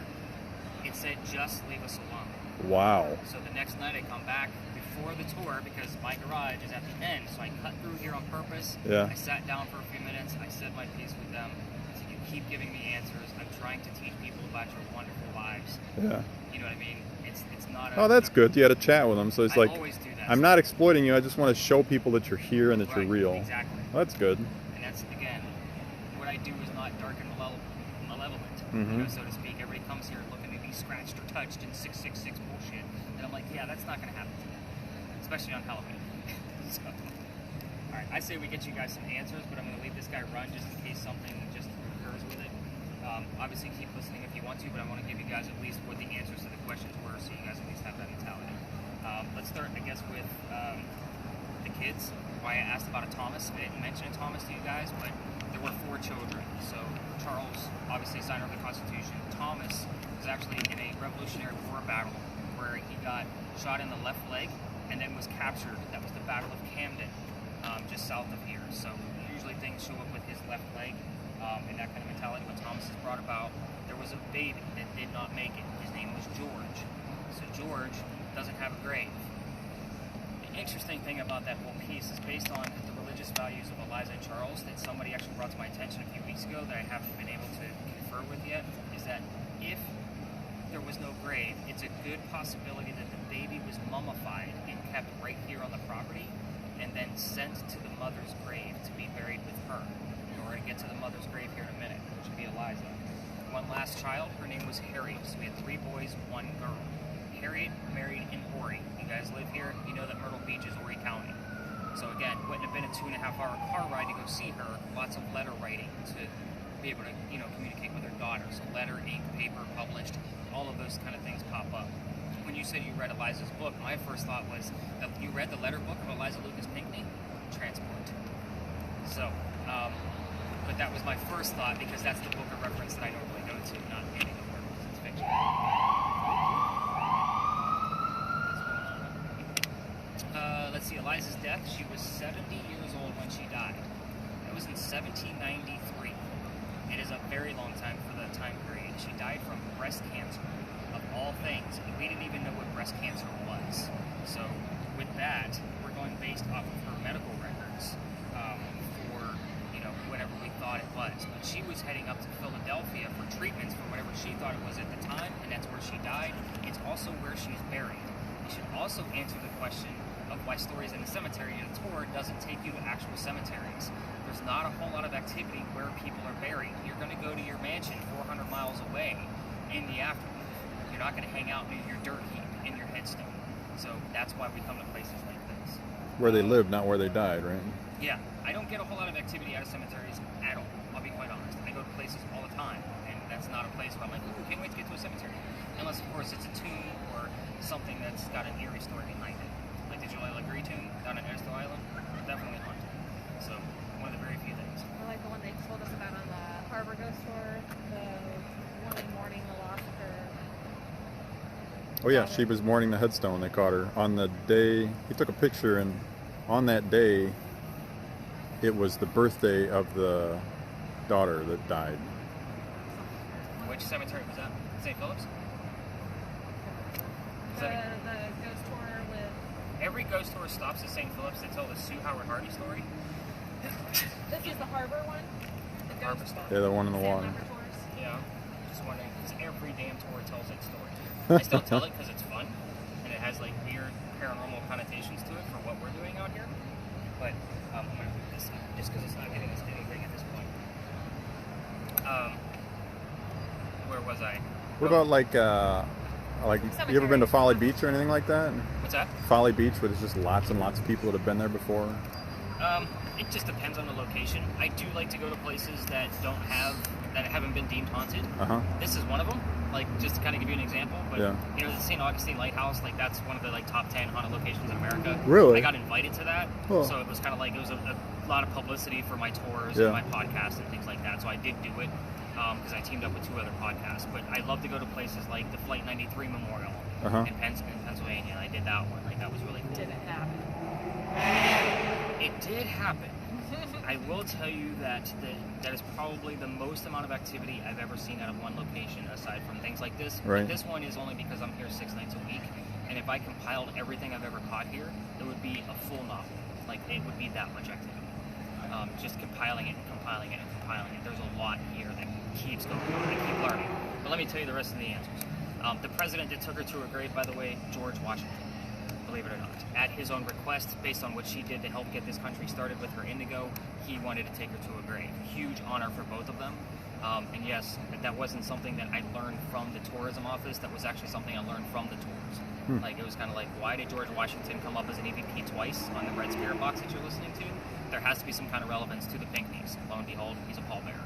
It said, just leave us alone. Wow. So the next night I come back before the tour because my garage is at the end, so I cut through here on purpose. Yeah. I sat down for a few minutes, I said my piece with them. I said, you keep giving me answers. I'm trying to teach people about your wonderful lives. Yeah. You know what I mean? It's not a... Oh, that's good. You had a chat with them, so it's like, I always do that. I'm not exploiting you. I just want to show people that you're here and that you're real. Exactly. Well, that's good. And that's, again, what I do is not dark and malevolent, you know, so to speak. Everybody comes here looking to be scratched or touched in 666 bullshit. And I'm like, yeah, that's not going to happen today. Especially on Halloween. So, all right, I say we get you guys some answers, but I'm going to leave this guy run just in case something just occurs with it. Obviously, keep listening if you want to, but I want to give you guys at least what the answers to the questions were, so you guys at least have that mentality. Let's start, I guess, with the kids. Why I asked about a Thomas. I didn't mention a Thomas to you guys, but there were 4 children. So Charles, obviously, signer of the Constitution. Thomas was actually in a Revolutionary War battle where he got shot in the left leg and then was captured. That was the Battle of Camden, just south of here. So usually things show up with his left leg, and that kind of mentality. What Thomas has brought about, there was a baby that did not make it. His name was George. So George doesn't have a grave. The interesting thing about that whole piece is based on the religious values of Eliza and Charles that somebody actually brought to my attention a few weeks ago that I haven't been able to confer with yet, is that if there was no grave, it's a good possibility that the baby was mummified and kept right here on the property and then sent to the mother's grave to be buried with her. And we're going to get to the mother's grave here in a minute, which would be Eliza. One last child, her name was Harriet. So we had 3 boys, 1 girl. Harriet married in Horry. You guys live here, you know that Myrtle Beach is Horry County. So again, wouldn't have been a 2.5-hour car ride to go see her. Lots of letter writing to be able to, you know, communicate with her daughter. So letter, ink, paper, published, all of those kind of things pop up. When you said you read Eliza's book, my first thought was that you read the letter book of Eliza Lucas Pinckney? Transport. So, but that was my first thought because that's the book of reference that I normally go to, not any of the work because it's fiction. Let's see, Eliza's death, she was 70 years old when she died. That was in 1793. It is a very long time for the time period. She died from breast cancer, of all things. We didn't even know what breast cancer was. So with that, we're going based off of her medical records for, you know, whatever we thought it was. But she was heading up to Philadelphia for treatments for whatever she thought it was at the time, and that's where she died. It's also where she's buried. You should also answer the question of why Stories in the Cemetery in a tour doesn't take you to actual cemeteries. There's not a whole lot of activity where people are buried. You're going to go to your mansion 400 miles away in the afternoon. You're not going to hang out near your dirt heap in your headstone. So that's why we come to places like this. Where they lived, not where they died, right? Yeah, I don't get a whole lot of activity out of cemeteries at all. I'll be quite honest. I go to places all the time, and that's not a place where I'm like, ooh, can't wait to get to a cemetery. Unless, of course, it's a tomb or something that's got an eerie story behind it. Like the Joella Grey tomb down in Edgehill Island, definitely haunted. So, one of the very few things. Or like the one they told us about on the Harbor Ghost Tour, the one in mourning the loss of her. Oh yeah, she was mourning the headstone. They caught her on the day. He took a picture, and on that day, it was the birthday of the daughter that died. Which cemetery was that? St. Philip's? The ghost tour with... Every ghost tour stops at St. Philip's to tell the Sue Howard Hardy story. This is the Harbor one? The Harbor ghost story. Yeah, the one in the Sam water. Laboratories. Yeah, just wondering, because every damn tour tells that story. I still tell it because it's fun, and it has like weird paranormal connotations to it for what we're doing out here. But I'm going to move this up, just because it's not getting us anything at this point. Where was I? What about like you ever been to Folly Beach or anything like that? What's that? Folly Beach, where there's just lots and lots of people that have been there before. It just depends on the location. I do like to go to places that haven't been deemed haunted. This is one of them. Like, just to kind of give you an example, but Yeah. you know, the St. Augustine Lighthouse, like that's one of the like top 10 haunted locations in America. Really? I got invited to that, Oh. so it was kind of like it was a lot of publicity for my tours Yeah. and my podcast and things like that. So I did do it because I teamed up with 2 other podcasts. But I love to go to places like the Flight 93 Memorial in Pennsylvania. I did that one. Like, that was really cool. Did it happen? It did happen. I will tell you that that is probably the most amount of activity I've ever seen out of one location, aside from things like this. Right. But this one is only because I'm here 6 nights a week, and if I compiled everything I've ever caught here, it would be a full novel. Like, it would be that much activity. Just compiling it and compiling it and compiling it. There's a lot here that keeps going on. I keep learning. But let me tell you the rest of the answers. The president that took her to her grave, by the way, George Washington. Believe it or not. At his own request, based on what she did to help get this country started with her indigo, he wanted to take her to a grave. Huge honor for both of them. And yes, that wasn't something that I learned from the tourism office. That was actually something I learned from the tours. Like, it was kind of like, why did George Washington come up as an EVP twice on the Red Spirit box that you're listening to? There has to be some kind of relevance to the Pinckneys. Lo and behold, he's a pallbearer.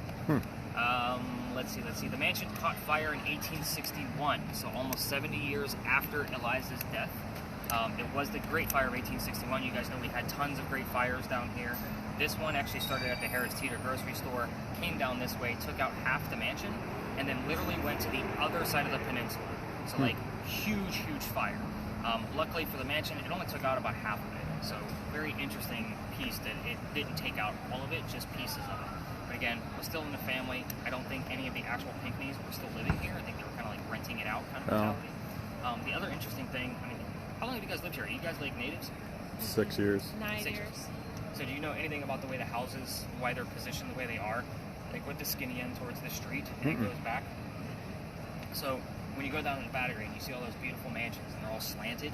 Let's see. The mansion caught fire in 1861, so almost 70 years after Eliza's death. It was the Great Fire of 1861. You guys know we had tons of great fires down here. This one actually started at the Harris Teeter grocery store, came down this way, took out half the mansion, and then literally went to the other side of the peninsula. So, like, huge fire. Luckily for the mansion, it only took out about half of it. So, very interesting piece that it didn't take out all of it, just pieces of it. But again, we're still in the family. I don't think any of the actual Pinckneys were still living here. I think they were kind of like renting it out kind of mentality. The other interesting thing, I mean, how long have you guys lived here? Are you guys like natives? 6 years. 9 6 years. So do you know anything about the way the houses, why they're positioned the way they are? Like with the skinny end towards the street and it goes back. So when you go down to the Battery and you see all those beautiful mansions and they're all slanted,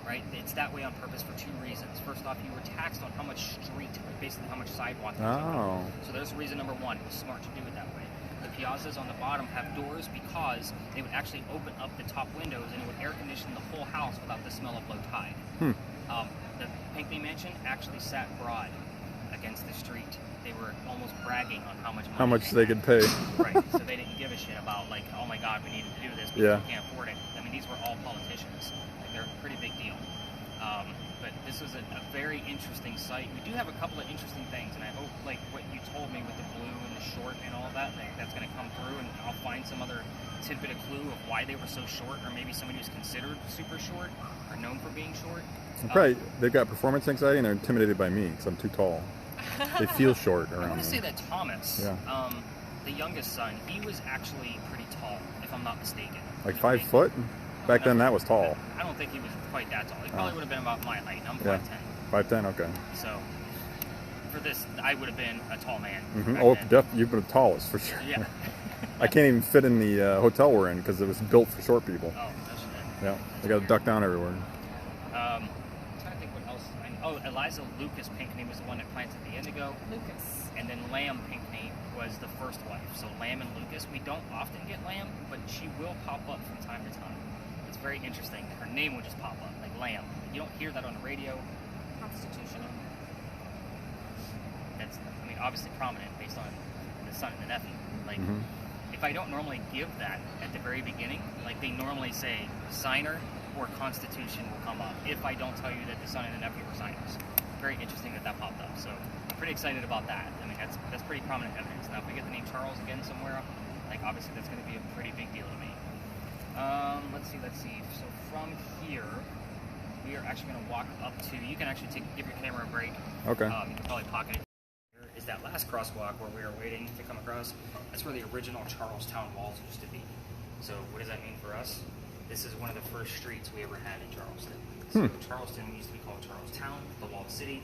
right? It's that way on purpose for 2 reasons. First off, you were taxed on how much street, basically how much sidewalk you Oh. So there's reason number 1. It was smart to do it that way. The piazzas on the bottom have doors because they would actually open up the top windows and it would air condition the whole house without the smell of low tide. The Pinckney mansion actually sat broad against the street. They were almost bragging on how much money How much they could pay. Right, so they didn't give a shit about, like, oh my god, we need to do this because we can't afford it. I mean, these were all politicians. Like, they're a pretty big deal. But this was a very interesting site. We do have a couple of interesting things, and I hope, like, what you told me with the blue and the short and all of that, that's going to come through, and I'll find some other tidbit of clue of why they were so short, or maybe somebody who's considered super short, or known for being short. Probably they've got performance anxiety and they're intimidated by me because I'm too tall. They feel short I around want to me. say that Thomas, the youngest son, he was actually pretty tall, if I'm not mistaken. Like 5 foot? Back then that was tall. I don't think he was quite that tall. He probably would have been about my height. I'm 5'10". 5'10", okay. So, for this, I would have been a tall man. Oh, you've been the tallest for sure. Yeah. I can't even fit in the hotel we're in because it was built for short people. Oh, no shit. Yeah, they got to duck down everywhere. I'm trying to think what else. Eliza Lucas Pinckney was the one that planted the indigo. Lucas. And then Lamb Pinckney was the first wife. So Lamb and Lucas, we don't often get Lamb, but she will pop up from time to time. It's very interesting. Her name will just pop up, like Lamb. You don't hear that on the radio. Constitutional. That's, I mean, obviously prominent based on the son and the nephew. Like, if I don't normally give that at the very beginning, like they normally say signer or Constitution will come up if I don't tell you that the son and the nephew were signers. Very interesting that popped up. So I'm pretty excited about that. I mean, that's pretty prominent evidence. Now, if we get the name Charles again somewhere, like obviously that's going to be a pretty big deal to me. Let's see. So from here, we are actually going to walk up to. You can actually give your camera a break. Okay. You can probably pocket it. Here is that last crosswalk where we are waiting to come across. That's where the original Charlestown walls used to be. So what does that mean for us? This is one of the first streets we ever had in Charleston. So Charleston used to be called Charlestown, the walled city.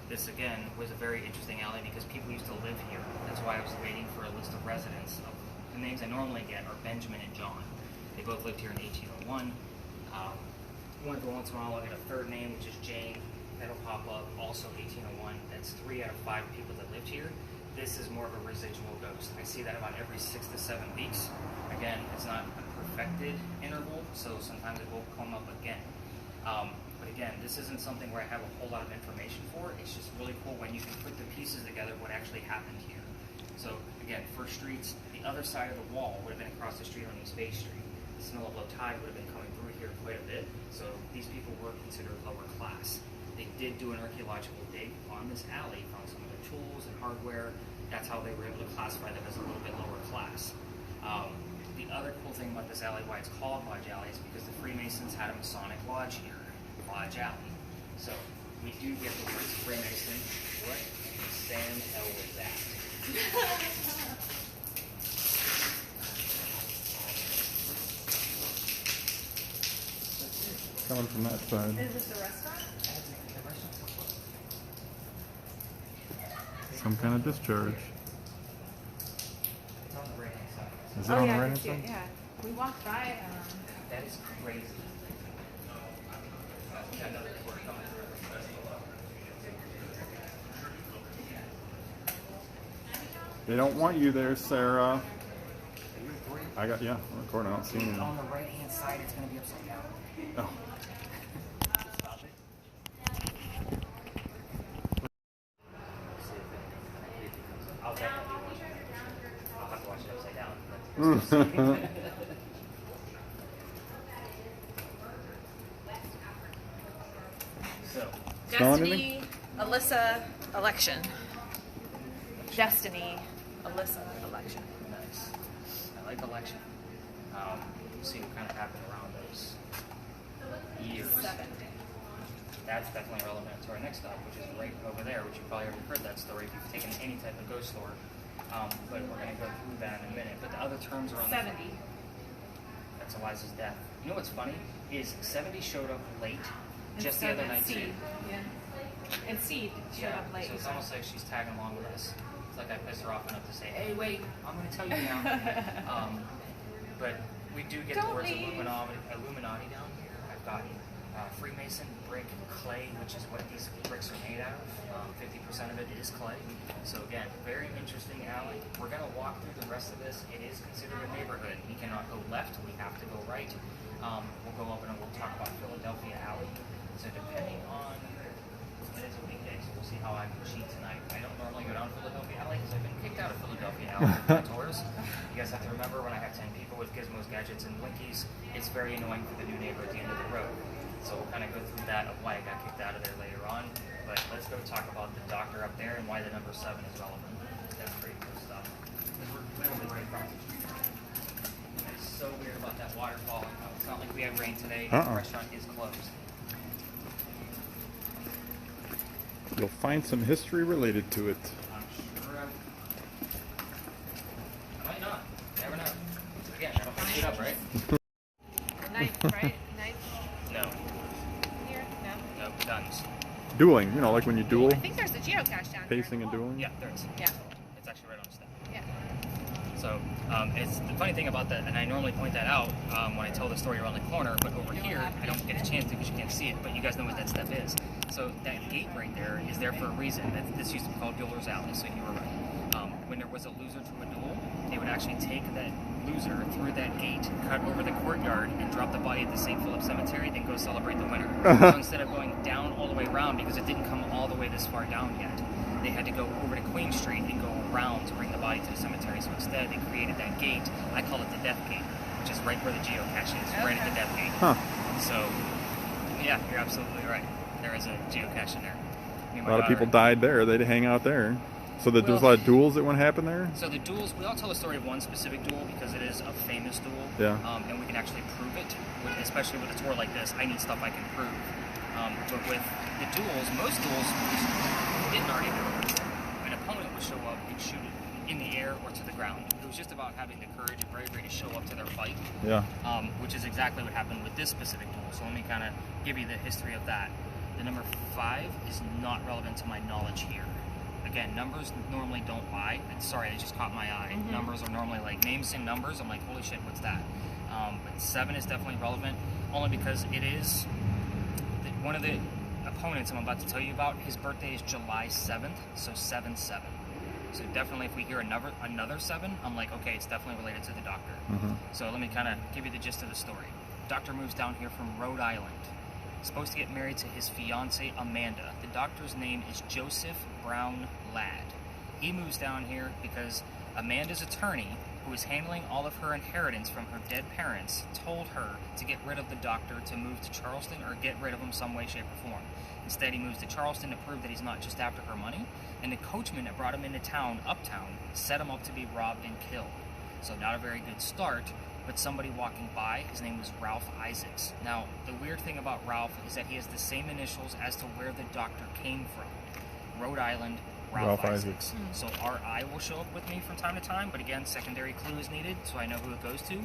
This again was a very interesting alley because people used to live here. That's why I was waiting for a list of residents. The names I normally get are Benjamin and John. They both lived here in 1801. Every once in a while I'll get a third name, which is Jane. That'll pop up, also 1801. That's 3 out of 5 people that lived here. This is more of a residual ghost. I see that about every 6 to 7 weeks. Again, it's not a perfected interval, so sometimes it will come up again. But again, this isn't something where I have a whole lot of information for. It's just really cool when you can put the pieces together what actually happened here. So again, first streets, the other side of the wall would have been across the street on East Bay Street. The smell of low tide would have been coming through here quite a bit. So these people were considered lower class. They did do an archaeological dig on this alley, found some of their tools and hardware. That's how they were able to classify them as a little bit lower class. The other cool thing about this alley, why it's called Lodge Alley, is because the Freemasons had a Masonic lodge here, Lodge Alley. So we do get the words Freemason. What in the Sam hell was that? Coming from that side. Is this a restaurant? Some kind of discharge. It's on the right-hand side. Is it on the I right can hand see it, side? yeah. We walked by. That is crazy. Another door coming through. They don't want you there, Sarah. I got, yeah, I'm recording. I don't see anything. On the right-hand side, it's going to be upside down. Oh. Stop it. I'll have to watch it upside down. So, Destiny, Alyssa, election. Destiny, Alyssa, election. nice. I like election. We'll see what kind of happened around those years. 7. That's definitely relevant to our next stop, which is right over there, which you probably already heard that story if you've taken any type of ghost lore. But we're going to go through that in a minute. But the other terms around 70. that's Eliza's death. You know what's funny? Is 70 showed up late And just so the other did night Seed. too. Yeah. And Seed showed up late. So it's almost like she's tagging along with us. It's like I pissed her off enough to say, hey, wait, I'm going to tell you now. But we do get the Don't words leave. Illuminati down here. I've got Freemason, brick, clay, which is what these bricks are made out of. 50% of it is clay. So again, very interesting alley. We're going to walk through the rest of this. It is considered a neighborhood. We cannot go left. We have to go right. We'll go up and we'll talk about Philadelphia Alley. So depending on, it is a weekday, so we'll see how I can cheat tonight. I don't normally go down Philadelphia Alley because I've been kicked out of Philadelphia Alley for my tours. You guys have to remember when I have 10 people with gizmos, gadgets, and blinkies, it's very annoying for the new neighbor at the end of the road. So we'll kind of go through that of why I got kicked out of there later on. But let's go talk about the doctor up there and why the number 7 is relevant. That's pretty cool stuff. Because we're literally right across the street. It's so weird about that waterfall. It's not like we have rain today. The restaurant is closed. You'll find some history related to it. I'm sure I might not. Never know. Again, I don't pick it up, right? Knife, right? Knife No. here? No. No, guns. Dueling, you know, like when you duel, I think there's a geocache down here. pacing and dueling. Yeah, there is. Yeah. It's actually right on the step. Yeah. So it's the funny thing about that, and I normally point that out when I tell the story around the corner, but over here I don't get a chance to because you can't see it, but you guys know what that step is. So that gate right there is there for a reason. This used to be called Dueler's Alley, so you were right. When there was a loser to a duel, they would actually take that loser through that gate, cut over the courtyard, and drop the body at the St. Philip Cemetery, then go celebrate the winner. So instead of going down all the way around, because it didn't come all the way this far down yet, they had to go over to Queen Street and go around to bring the body to the cemetery. So instead, they created that gate. I call it the Death Gate, which is right where the geocache is, right at the Death Gate. Huh. So, yeah, you're absolutely right. There is a geocache in there. Me and A my lot of people daughter- died there. They'd hang out there. So there's Well- a lot of duels that wouldn't happen there? So the duels, we all tell the story of one specific duel because it is a famous duel. Yeah. And we can actually prove it, especially with a tour like this. I need stuff I can prove. But with the duels, most duels didn't already do. An opponent would show up and shoot it in the air or to the ground. It was just about having the courage and bravery to show up to their fight, Yeah. which is exactly what happened with this specific duel. So let me kind of give you the history of that. The number 5 is not relevant to my knowledge here. Again, numbers normally don't lie. And sorry, it just caught my eye. Mm-hmm. Numbers are normally like names and numbers. I'm like, holy shit, what's that? But 7 is definitely relevant, only because it is one of the opponents I'm about to tell you about. His birthday is July 7th, so 7-7. So definitely, if we hear another 7, I'm like, okay, it's definitely related to the doctor. Mm-hmm. So let me kind of give you the gist of the story. Doctor moves down here from Rhode Island. Supposed to get married to his fiancée Amanda. The doctor's name is Joseph Brown Ladd. He moves down here because Amanda's attorney who was handling all of her inheritance from her dead parents, told her to get rid of the doctor, to move to Charleston, or get rid of him some way, shape, or form. Instead, he moves to Charleston to prove that he's not just after her money, and the coachman that brought him into town, uptown, set him up to be robbed and killed. So not a very good start, but somebody walking by, his name was Ralph Isaacs. Now, the weird thing about Ralph is that he has the same initials as to where the doctor came from. Rhode Island, Ralph Isaacs. So R.I. will show up with me from time to time, but again, secondary clue is needed, so I know who it goes to.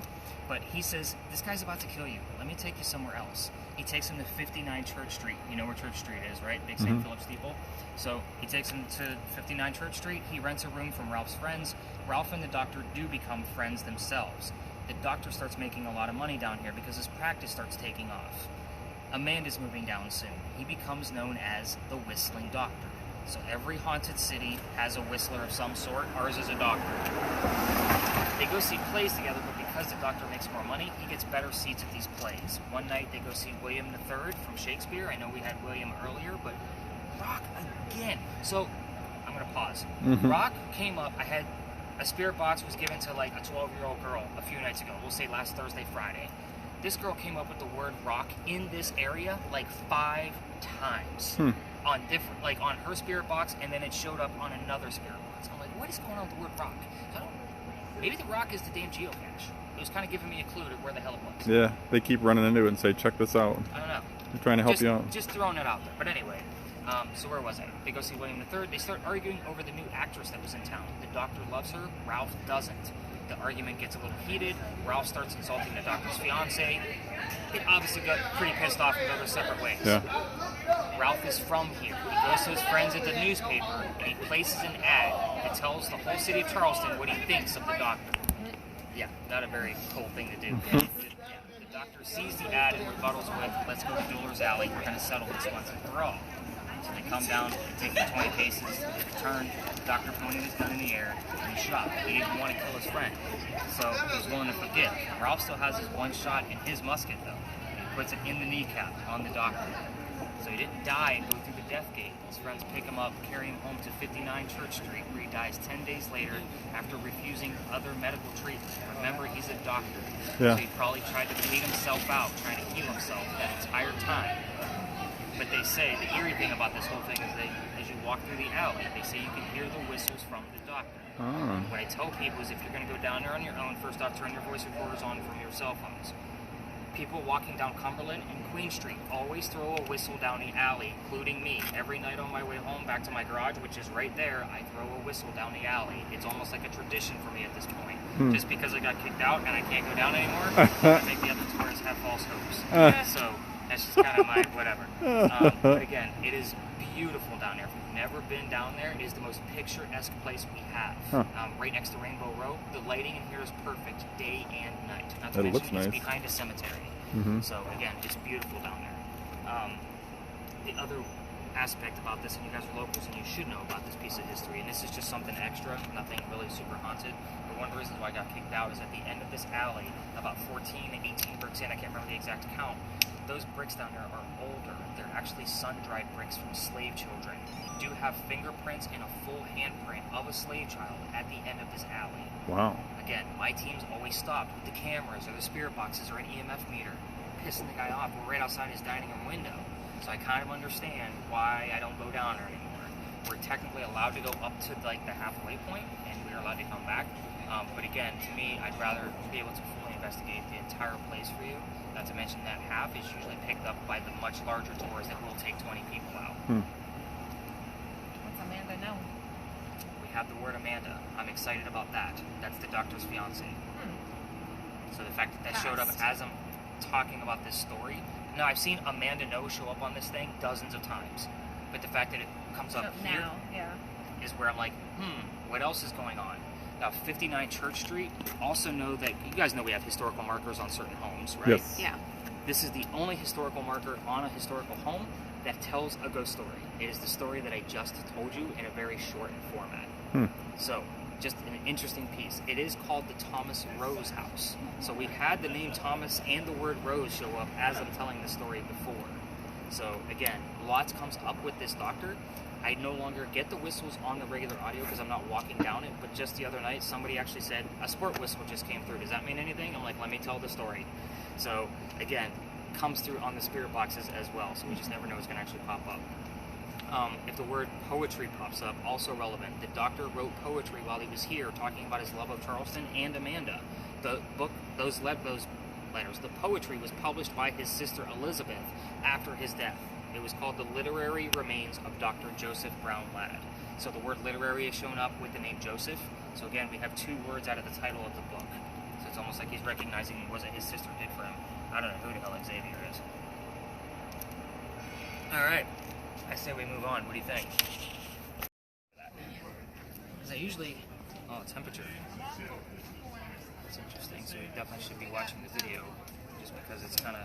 But he says, this guy's about to kill you. Let me take you somewhere else. He takes him to 59 Church Street. You know where Church Street is, right? Big St. Philip steeple. So he takes him to 59 Church Street. He rents a room from Ralph's friends. Ralph and the doctor do become friends themselves. The doctor starts making a lot of money down here because his practice starts taking off. Amanda's moving down soon. He becomes known as the Whistling Doctor. So every haunted city has a whistler of some sort. Ours is a doctor. They go see plays together, but because the doctor makes more money, he gets better seats at these plays. One night they go see William III from Shakespeare. I know we had William earlier, but Rock again. So I'm going to pause. Rock came up. I had a spirit box was given to like a 12-year-old girl a few nights ago. We'll say last Thursday, Friday. This girl came up with the word rock in this area like 5 times. On different, like on her spirit box, and then it showed up on another spirit box. I'm like, what is going on with the word rock? Maybe the rock is the damn geocache. It was kind of giving me a clue to where the hell it was. Yeah, they keep running into it and say, check this out. I don't know. They're trying to help you out. Just throwing it out there. But anyway, so where was I? They go see William III. They start arguing over the new actress that was in town. The doctor loves her. Ralph doesn't. The argument gets a little heated. Ralph starts insulting the doctor's fiance. It obviously got pretty pissed off and go their separate ways. Yeah. Ralph is from here. He goes to his friends at the newspaper and he places an ad that tells the whole city of Charleston what he thinks of the doctor. Yeah, not a very cool thing to do. The doctor sees the ad and rebuttals with, let's go to Dueler's Alley, we're going to settle this once and for all. So they come down, they take the 20 paces, they turn, the doctor pointing his gun in the air, and he shot. He didn't want to kill his friend, so he was willing to forgive. Ralph still has his one shot in his musket, though. He puts it in the kneecap on the doctor. So he didn't die and go through the death gate. His friends pick him up, carry him home to 59 Church Street, where he dies 10 days later after refusing other medical treatment. Remember, he's a doctor. Yeah. So he probably tried to bleed himself out, trying to heal himself that entire time. But they say, the eerie thing about this whole thing is that as you walk through the alley, they say you can hear the whistles from the doctor. What I tell people is if you're going to go down there on your own, first off, turn your voice recorders on from your cell phones. People walking down Cumberland and Queen Street always throw a whistle down the alley, including me. Every night on my way home back to my garage, which is right there, I throw a whistle down the alley. It's almost like a tradition for me at this point. Just because I got kicked out and I can't go down anymore, I make the other tourists have false hopes. So that's just kind of my whatever. But again, it is beautiful down there. If you've never been down there, it is the most picturesque place we have. Right next to Rainbow Row. The lighting in here is perfect, day and night. Not to mention it's behind a cemetery. So again, it's beautiful down there. The other aspect about this, and you guys are locals and you should know about this piece of history, and this is just something extra, nothing really super haunted, but one of the reasons why I got kicked out is at the end of this alley, about 14 to 18 bricks in, I can't remember the exact count, those bricks down there are older. They're actually sun-dried bricks from slave children. You do have fingerprints and a full handprint of a slave child at the end of this alley. Wow. Again, my team's always stopped with the cameras or the spirit boxes or an EMF meter, pissing the guy off. We're right outside his dining room window. So I kind of understand why I don't go down there anymore. We're technically allowed to go up to like the halfway point, and we're allowed to come back. But again, to me, I'd rather be able to fully investigate the entire place for you. Not to mention that half is usually picked up by the much larger tours that will take 20 people out. What's Amanda know? We have the word Amanda. I'm excited about that. That's the doctor's fiance. So the fact that showed up as I'm talking about this story. Now, I've seen Amanda No show up on this thing dozens of times. But the fact that it comes up here now, is where I'm like, what else is going on? Now, 59 Church Street, also know that, you guys know we have historical markers on certain homes, right? Yes. Yeah. This is the only historical marker on a historical home that tells a ghost story. It is the story that I just told you in a very shortened format. So, just an interesting piece. It is called the Thomas Rose House. So we've had the name Thomas and the word Rose show up as I'm telling the story before. So again, lots comes up with this doctor. I no longer get the whistles on the regular audio because I'm not walking down it, but just the other night, somebody actually said, a sport whistle just came through. Does that mean anything? I'm like, let me tell the story. So, again, comes through on the spirit boxes as well, so we just never know what's going to actually pop up. If the word poetry pops up, also relevant. The doctor wrote poetry while he was here, talking about his love of Charleston and Amanda. The book, those letters, the poetry was published by his sister Elizabeth after his death. It was called The Literary Remains of Dr. Joseph Brown Ladd. So the word literary is shown up with the name Joseph. So again, we have 2 words out of the title of the book. So it's almost like he's recognizing what his sister did for him. I don't know who the hell Xavier is. Alright. I say we move on. What do you think? Is I usually... Oh, temperature. That's interesting. So we definitely should be watching the video just because it's kind of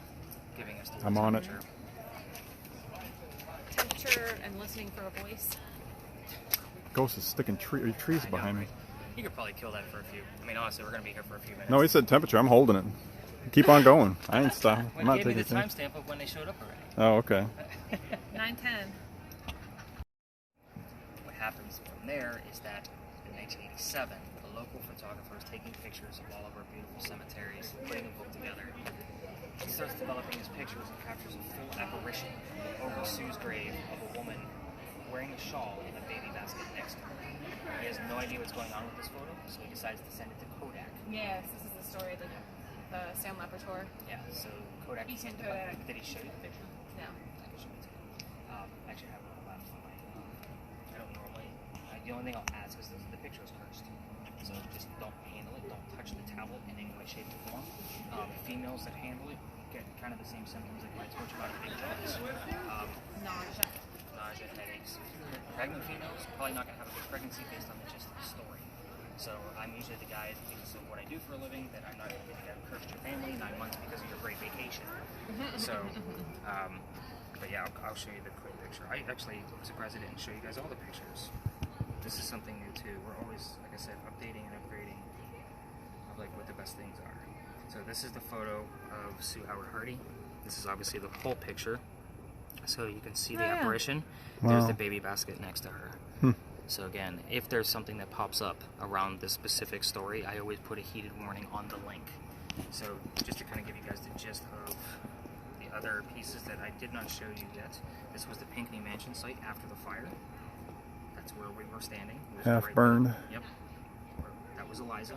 giving us the I'm on it. Temperature and listening for a voice. Ghost is sticking trees behind me. You could probably kill that for a few. I mean, honestly, we're going to be here for a few minutes. No, he said temperature. I'm holding it. Keep on going. I ain't stopping. I'm When not he gave me taking the timestamp of when they showed up already. Oh, okay. 9:10. What happens from there is that in 1987, a local photographer is taking pictures of all of our beautiful cemeteries, putting a book together. He starts developing his pictures and captures a full apparition over Sue's grave of a woman wearing a shawl and a baby basket next to her. He has no idea what's going on with this photo, so he decides to send it to Kodak. Yes, this is the story of the Sam Laporteur. Yeah, so Kodak Ethan sent it. Kodak. Did he show you the picture? No. I can show it to you. I actually have it on the left on my. I don't normally. The only thing I'll ask is the picture is cursed, so just don't handle it. Don't touch the tablet in any way, shape, or form. Females that handle it get kind of the same symptoms like I told you about big jaws. Nausea. Nausea, headaches. Pregnant females probably not going to have a good pregnancy based on the gist of the story. So I'm usually the guy, because of what I do for a living, that I'm not going to curse your family 9 months because of your great vacation. So, but yeah, I'll show you the quick picture. I actually was surprised I didn't show you guys all the pictures. This is something new too. We're always, like I said, updating and upgrading of like what the best things are. So this is the photo of Sue Howard Hardy. This is obviously the whole picture. So you can see the apparition. Wow. There's the baby basket next to her. So again, if there's something that pops up around this specific story, I always put a heated warning on the link. So just to kind of give you guys the gist of the other pieces that I did not show you yet. This was the Pinckney Mansion site after the fire. That's where we were standing. It was Half right burned. there. Yep. That was Eliza.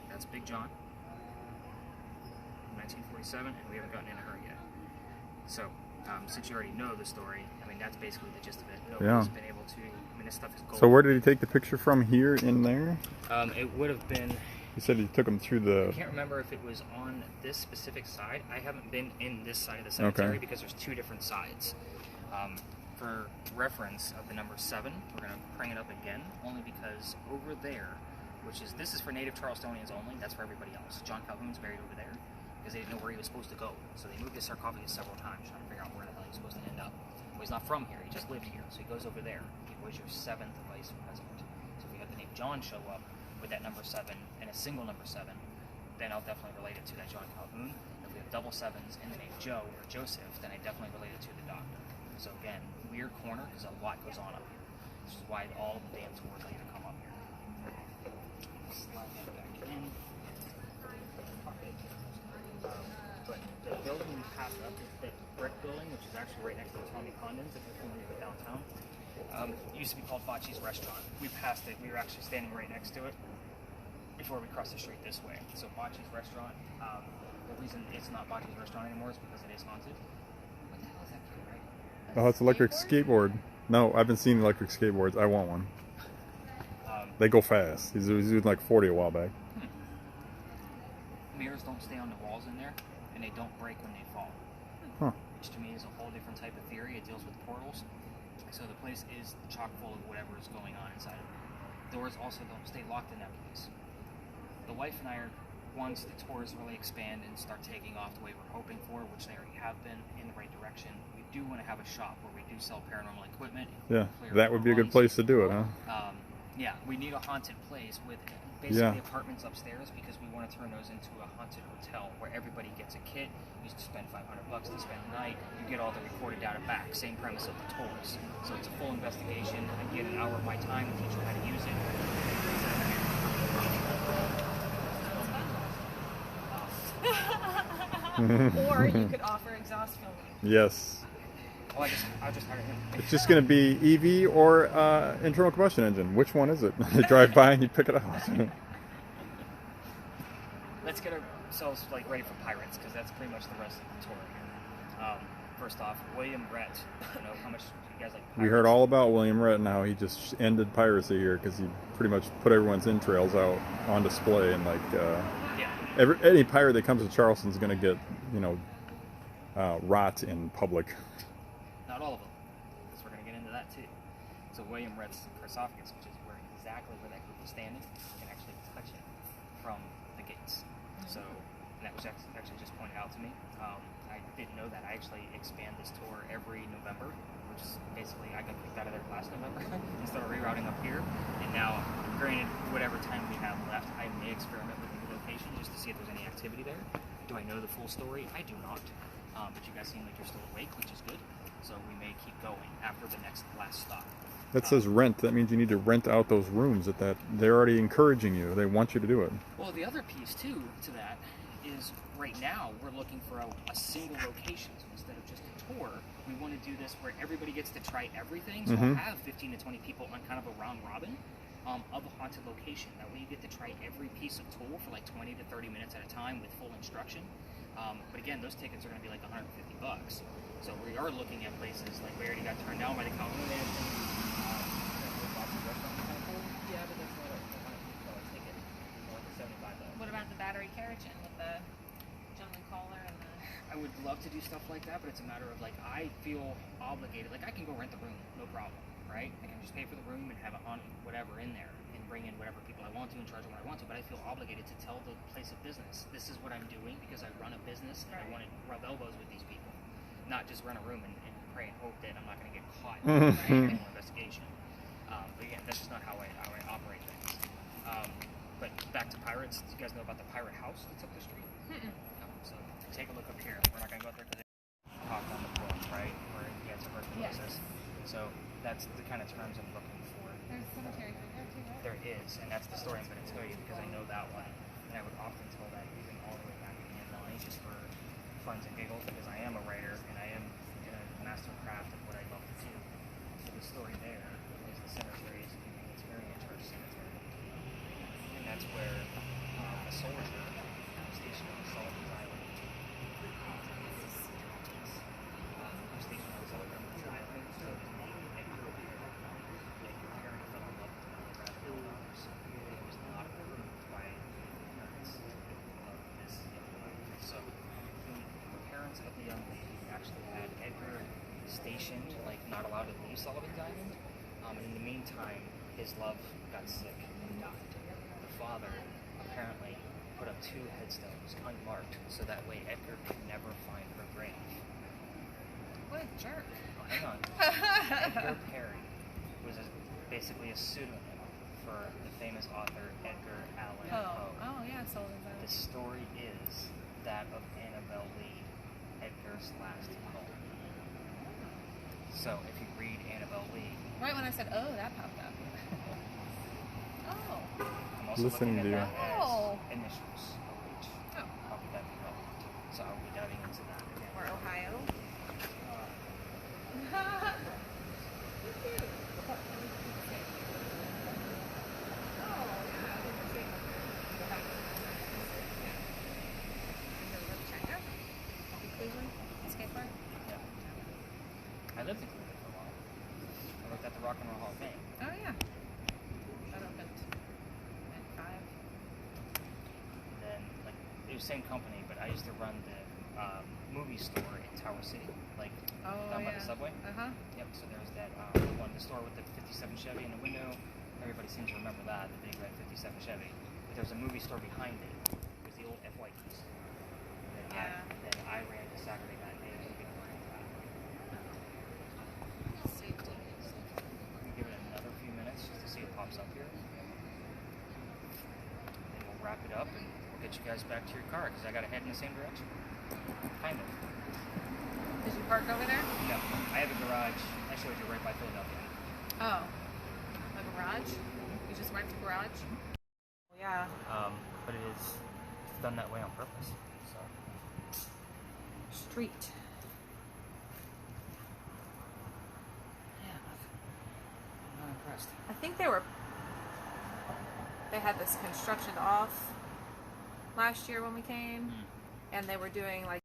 That's Big John. 1947, and we haven't gotten into her yet. So, since you already know the story, I mean, that's basically the gist of it. Nobody's been able to, I mean, this stuff is gold. So where did he take the picture from? Here, in there? It would have been... He said he took him through the... I can't remember if it was on this specific side. I haven't been in this side of the cemetery because there's 2 different sides. For reference of the number 7, we're going to bring it up again, only because over there, this is for native Charlestonians only, that's for everybody else. John Calhoun's buried over there because they didn't know where he was supposed to go. So they moved his sarcophagus several times trying to figure out where the hell he was supposed to end up. Well, he's not from here, he just lived here, so he goes over there. He was your 7th vice president. So if we have the name John show up with that number 7 and a single number 7, then I'll definitely relate it to that John Calhoun. If we have double 7s in the name Joe or Joseph, then I definitely relate it to the doctor. So again, weird corner because a lot goes on up here. This is why all the damn tours like to come up here. Slide that back in. But the building we passed up, the brick building, which is actually right next to the Tommy Condons, if you're familiar with downtown, it used to be called Bocce's Restaurant. We passed it. We were actually standing right next to it before we crossed the street this way. So Bocce's Restaurant, the reason it's not Bocce's Restaurant anymore is because it is haunted. What the hell is that kid, right? Oh, it's electric skateboard. No, I've been seeing electric skateboards. I want one. They go fast. He's doing like 40 a while back. Mirrors don't stay on the walls in there, and they don't break when they fall. Huh. Which to me is a whole different type of theory. It deals with portals. So the place is chock full of whatever is going on inside of it. Doors also don't stay locked in that place. The wife and I are, once the tours really expand and start taking off the way we're hoping for, which they already have been in the right direction, we do want to have a shop where we do sell paranormal equipment. Yeah, that would be a good place to do it, huh? Yeah, we need a haunted place with basically Yeah. apartments upstairs because we want to turn those into a haunted hotel where everybody gets a kit. You spend $500 to spend the night. You get all the recorded data back. Same premise of the tours. So it's a full investigation. I get an hour of my time to teach you how to use it. Or you could offer exhaust filming. Yes. Oh, I'll just hire him. It's just going to be EV or internal combustion engine. Which one is it? You drive by and you pick it up. Let's get ourselves like ready for pirates because that's pretty much the rest of the tour. First off, William Rhett. You know how much you guys like pirates? We heard all about William Rhett and how he just ended piracy here because he pretty much put everyone's entrails out on display, and like any pirate that comes to Charleston's going to get, you know, rot in public. Not all of them, because we're going to get into that too. So William Rhett's sarcophagus, which is exactly where that group was standing, you can actually touch it from the gates. So, and that was actually just pointed out to me. I didn't know that. I actually expand this tour every November, which is basically I got kicked out of there last November and started rerouting up here. And now, granted, whatever time we have left, I may experiment with a new location just to see if there's any activity there. Do I know the full story? I do not. But you guys seem like you're still awake, which is good. So we may keep going after the last stop. That says rent. That means you need to rent out those rooms. They're already encouraging you. They want you to do it. Well, the other piece too to that is right now we're looking for a single location. So instead of just a tour, we want to do this where everybody gets to try everything. So we'll have 15 to 20 people on kind of a round robin of a haunted location. That way you get to try every piece of tool for like 20 to 30 minutes at a time with full instruction. But again, those tickets are going to be like $150. So we are looking at places like we already got turned down by the Colony Mansion. Yeah, but that's not a ticket. More than $75. What about the battery carriage in with the gentleman caller and the... I would love to do stuff like that, but it's a matter of like I feel obligated. Like I can go rent the room, no problem, right? I can just pay for the room and have it on whatever in there and bring in whatever people I want to and charge them what I want to. But I feel obligated to tell the place of business this is what I'm doing because I run a business and I want to rub elbows with these people, not just rent a room and pray and hope that I'm not going to get caught in an investigation. But again, that's just not how I operate things. But back to pirates. Do you guys know about the pirate house that's up the street? No. So take a look up here. We're not going to go up there because they talked on the book, right? Or yeah, it's a tuberculosis. So that's the kind of terms I'm looking for. There's a cemetery thing there too, right? There is, and that's the story I'm going to tell you because I know that one. And I would often tell that even all the way back in Illinois just for funs and giggles because I am a writer and I am in a master craft of what I love to do. So the story there is the cemetery is it's very church cemetery. And that's where a soldier stationed on Sullivan's Island stationed on Sullivan's Island, so his name Edgar Perry. Edgar Perry fell in love with one of the Bradley daughters. He was not approved by the parents of this young lady. So the parents of the young lady actually had Edgar stationed, like not allowed to leave Sullivan's Island. And in the meantime, his love got sick and died. The father apparently put up 2 headstones unmarked, so that way Edgar could never find her grave. What a jerk. Oh, hang on. Edgar Perry was basically a pseudonym for the famous author Edgar Allan Poe. Oh yeah, Sullivan's Island. The story is that of Annabelle Lee, Edgar's last poem. So if you read Annabelle Lee, Right when I said, oh, that popped up. Oh. I'm also Listening looking to at you. that Oh. as initials, OH. Oh. How could that be relevant? So I'll be diving into that again. Or Ohio. I lived in Cleveland for a while. I worked at the Rock and Roll Hall of Fame. Oh yeah. That opened at 5. And then, like, it was the same company, but I used to run the movie store in Tower City, like down by the subway. Yep. So there was that one, the store with the '57 Chevy in the window. Everybody seems to remember that, the big red '57 Chevy. But there was a movie store behind it. It was the old FYE's. And I ran the Saturday matinee movie behind that. Safety. Give it another few minutes just to see it pops up here. wrap it up, and we'll get you guys back to your car because I got to head in the same direction. Kind of. Did you park over there? No, I have a garage. I showed you right by Philadelphia. Oh, a garage? You just went to garage? Yeah. But it's done that way on purpose. So. Street. Yeah, I'm not impressed. I think they had this construction off last year when we came, and they were doing like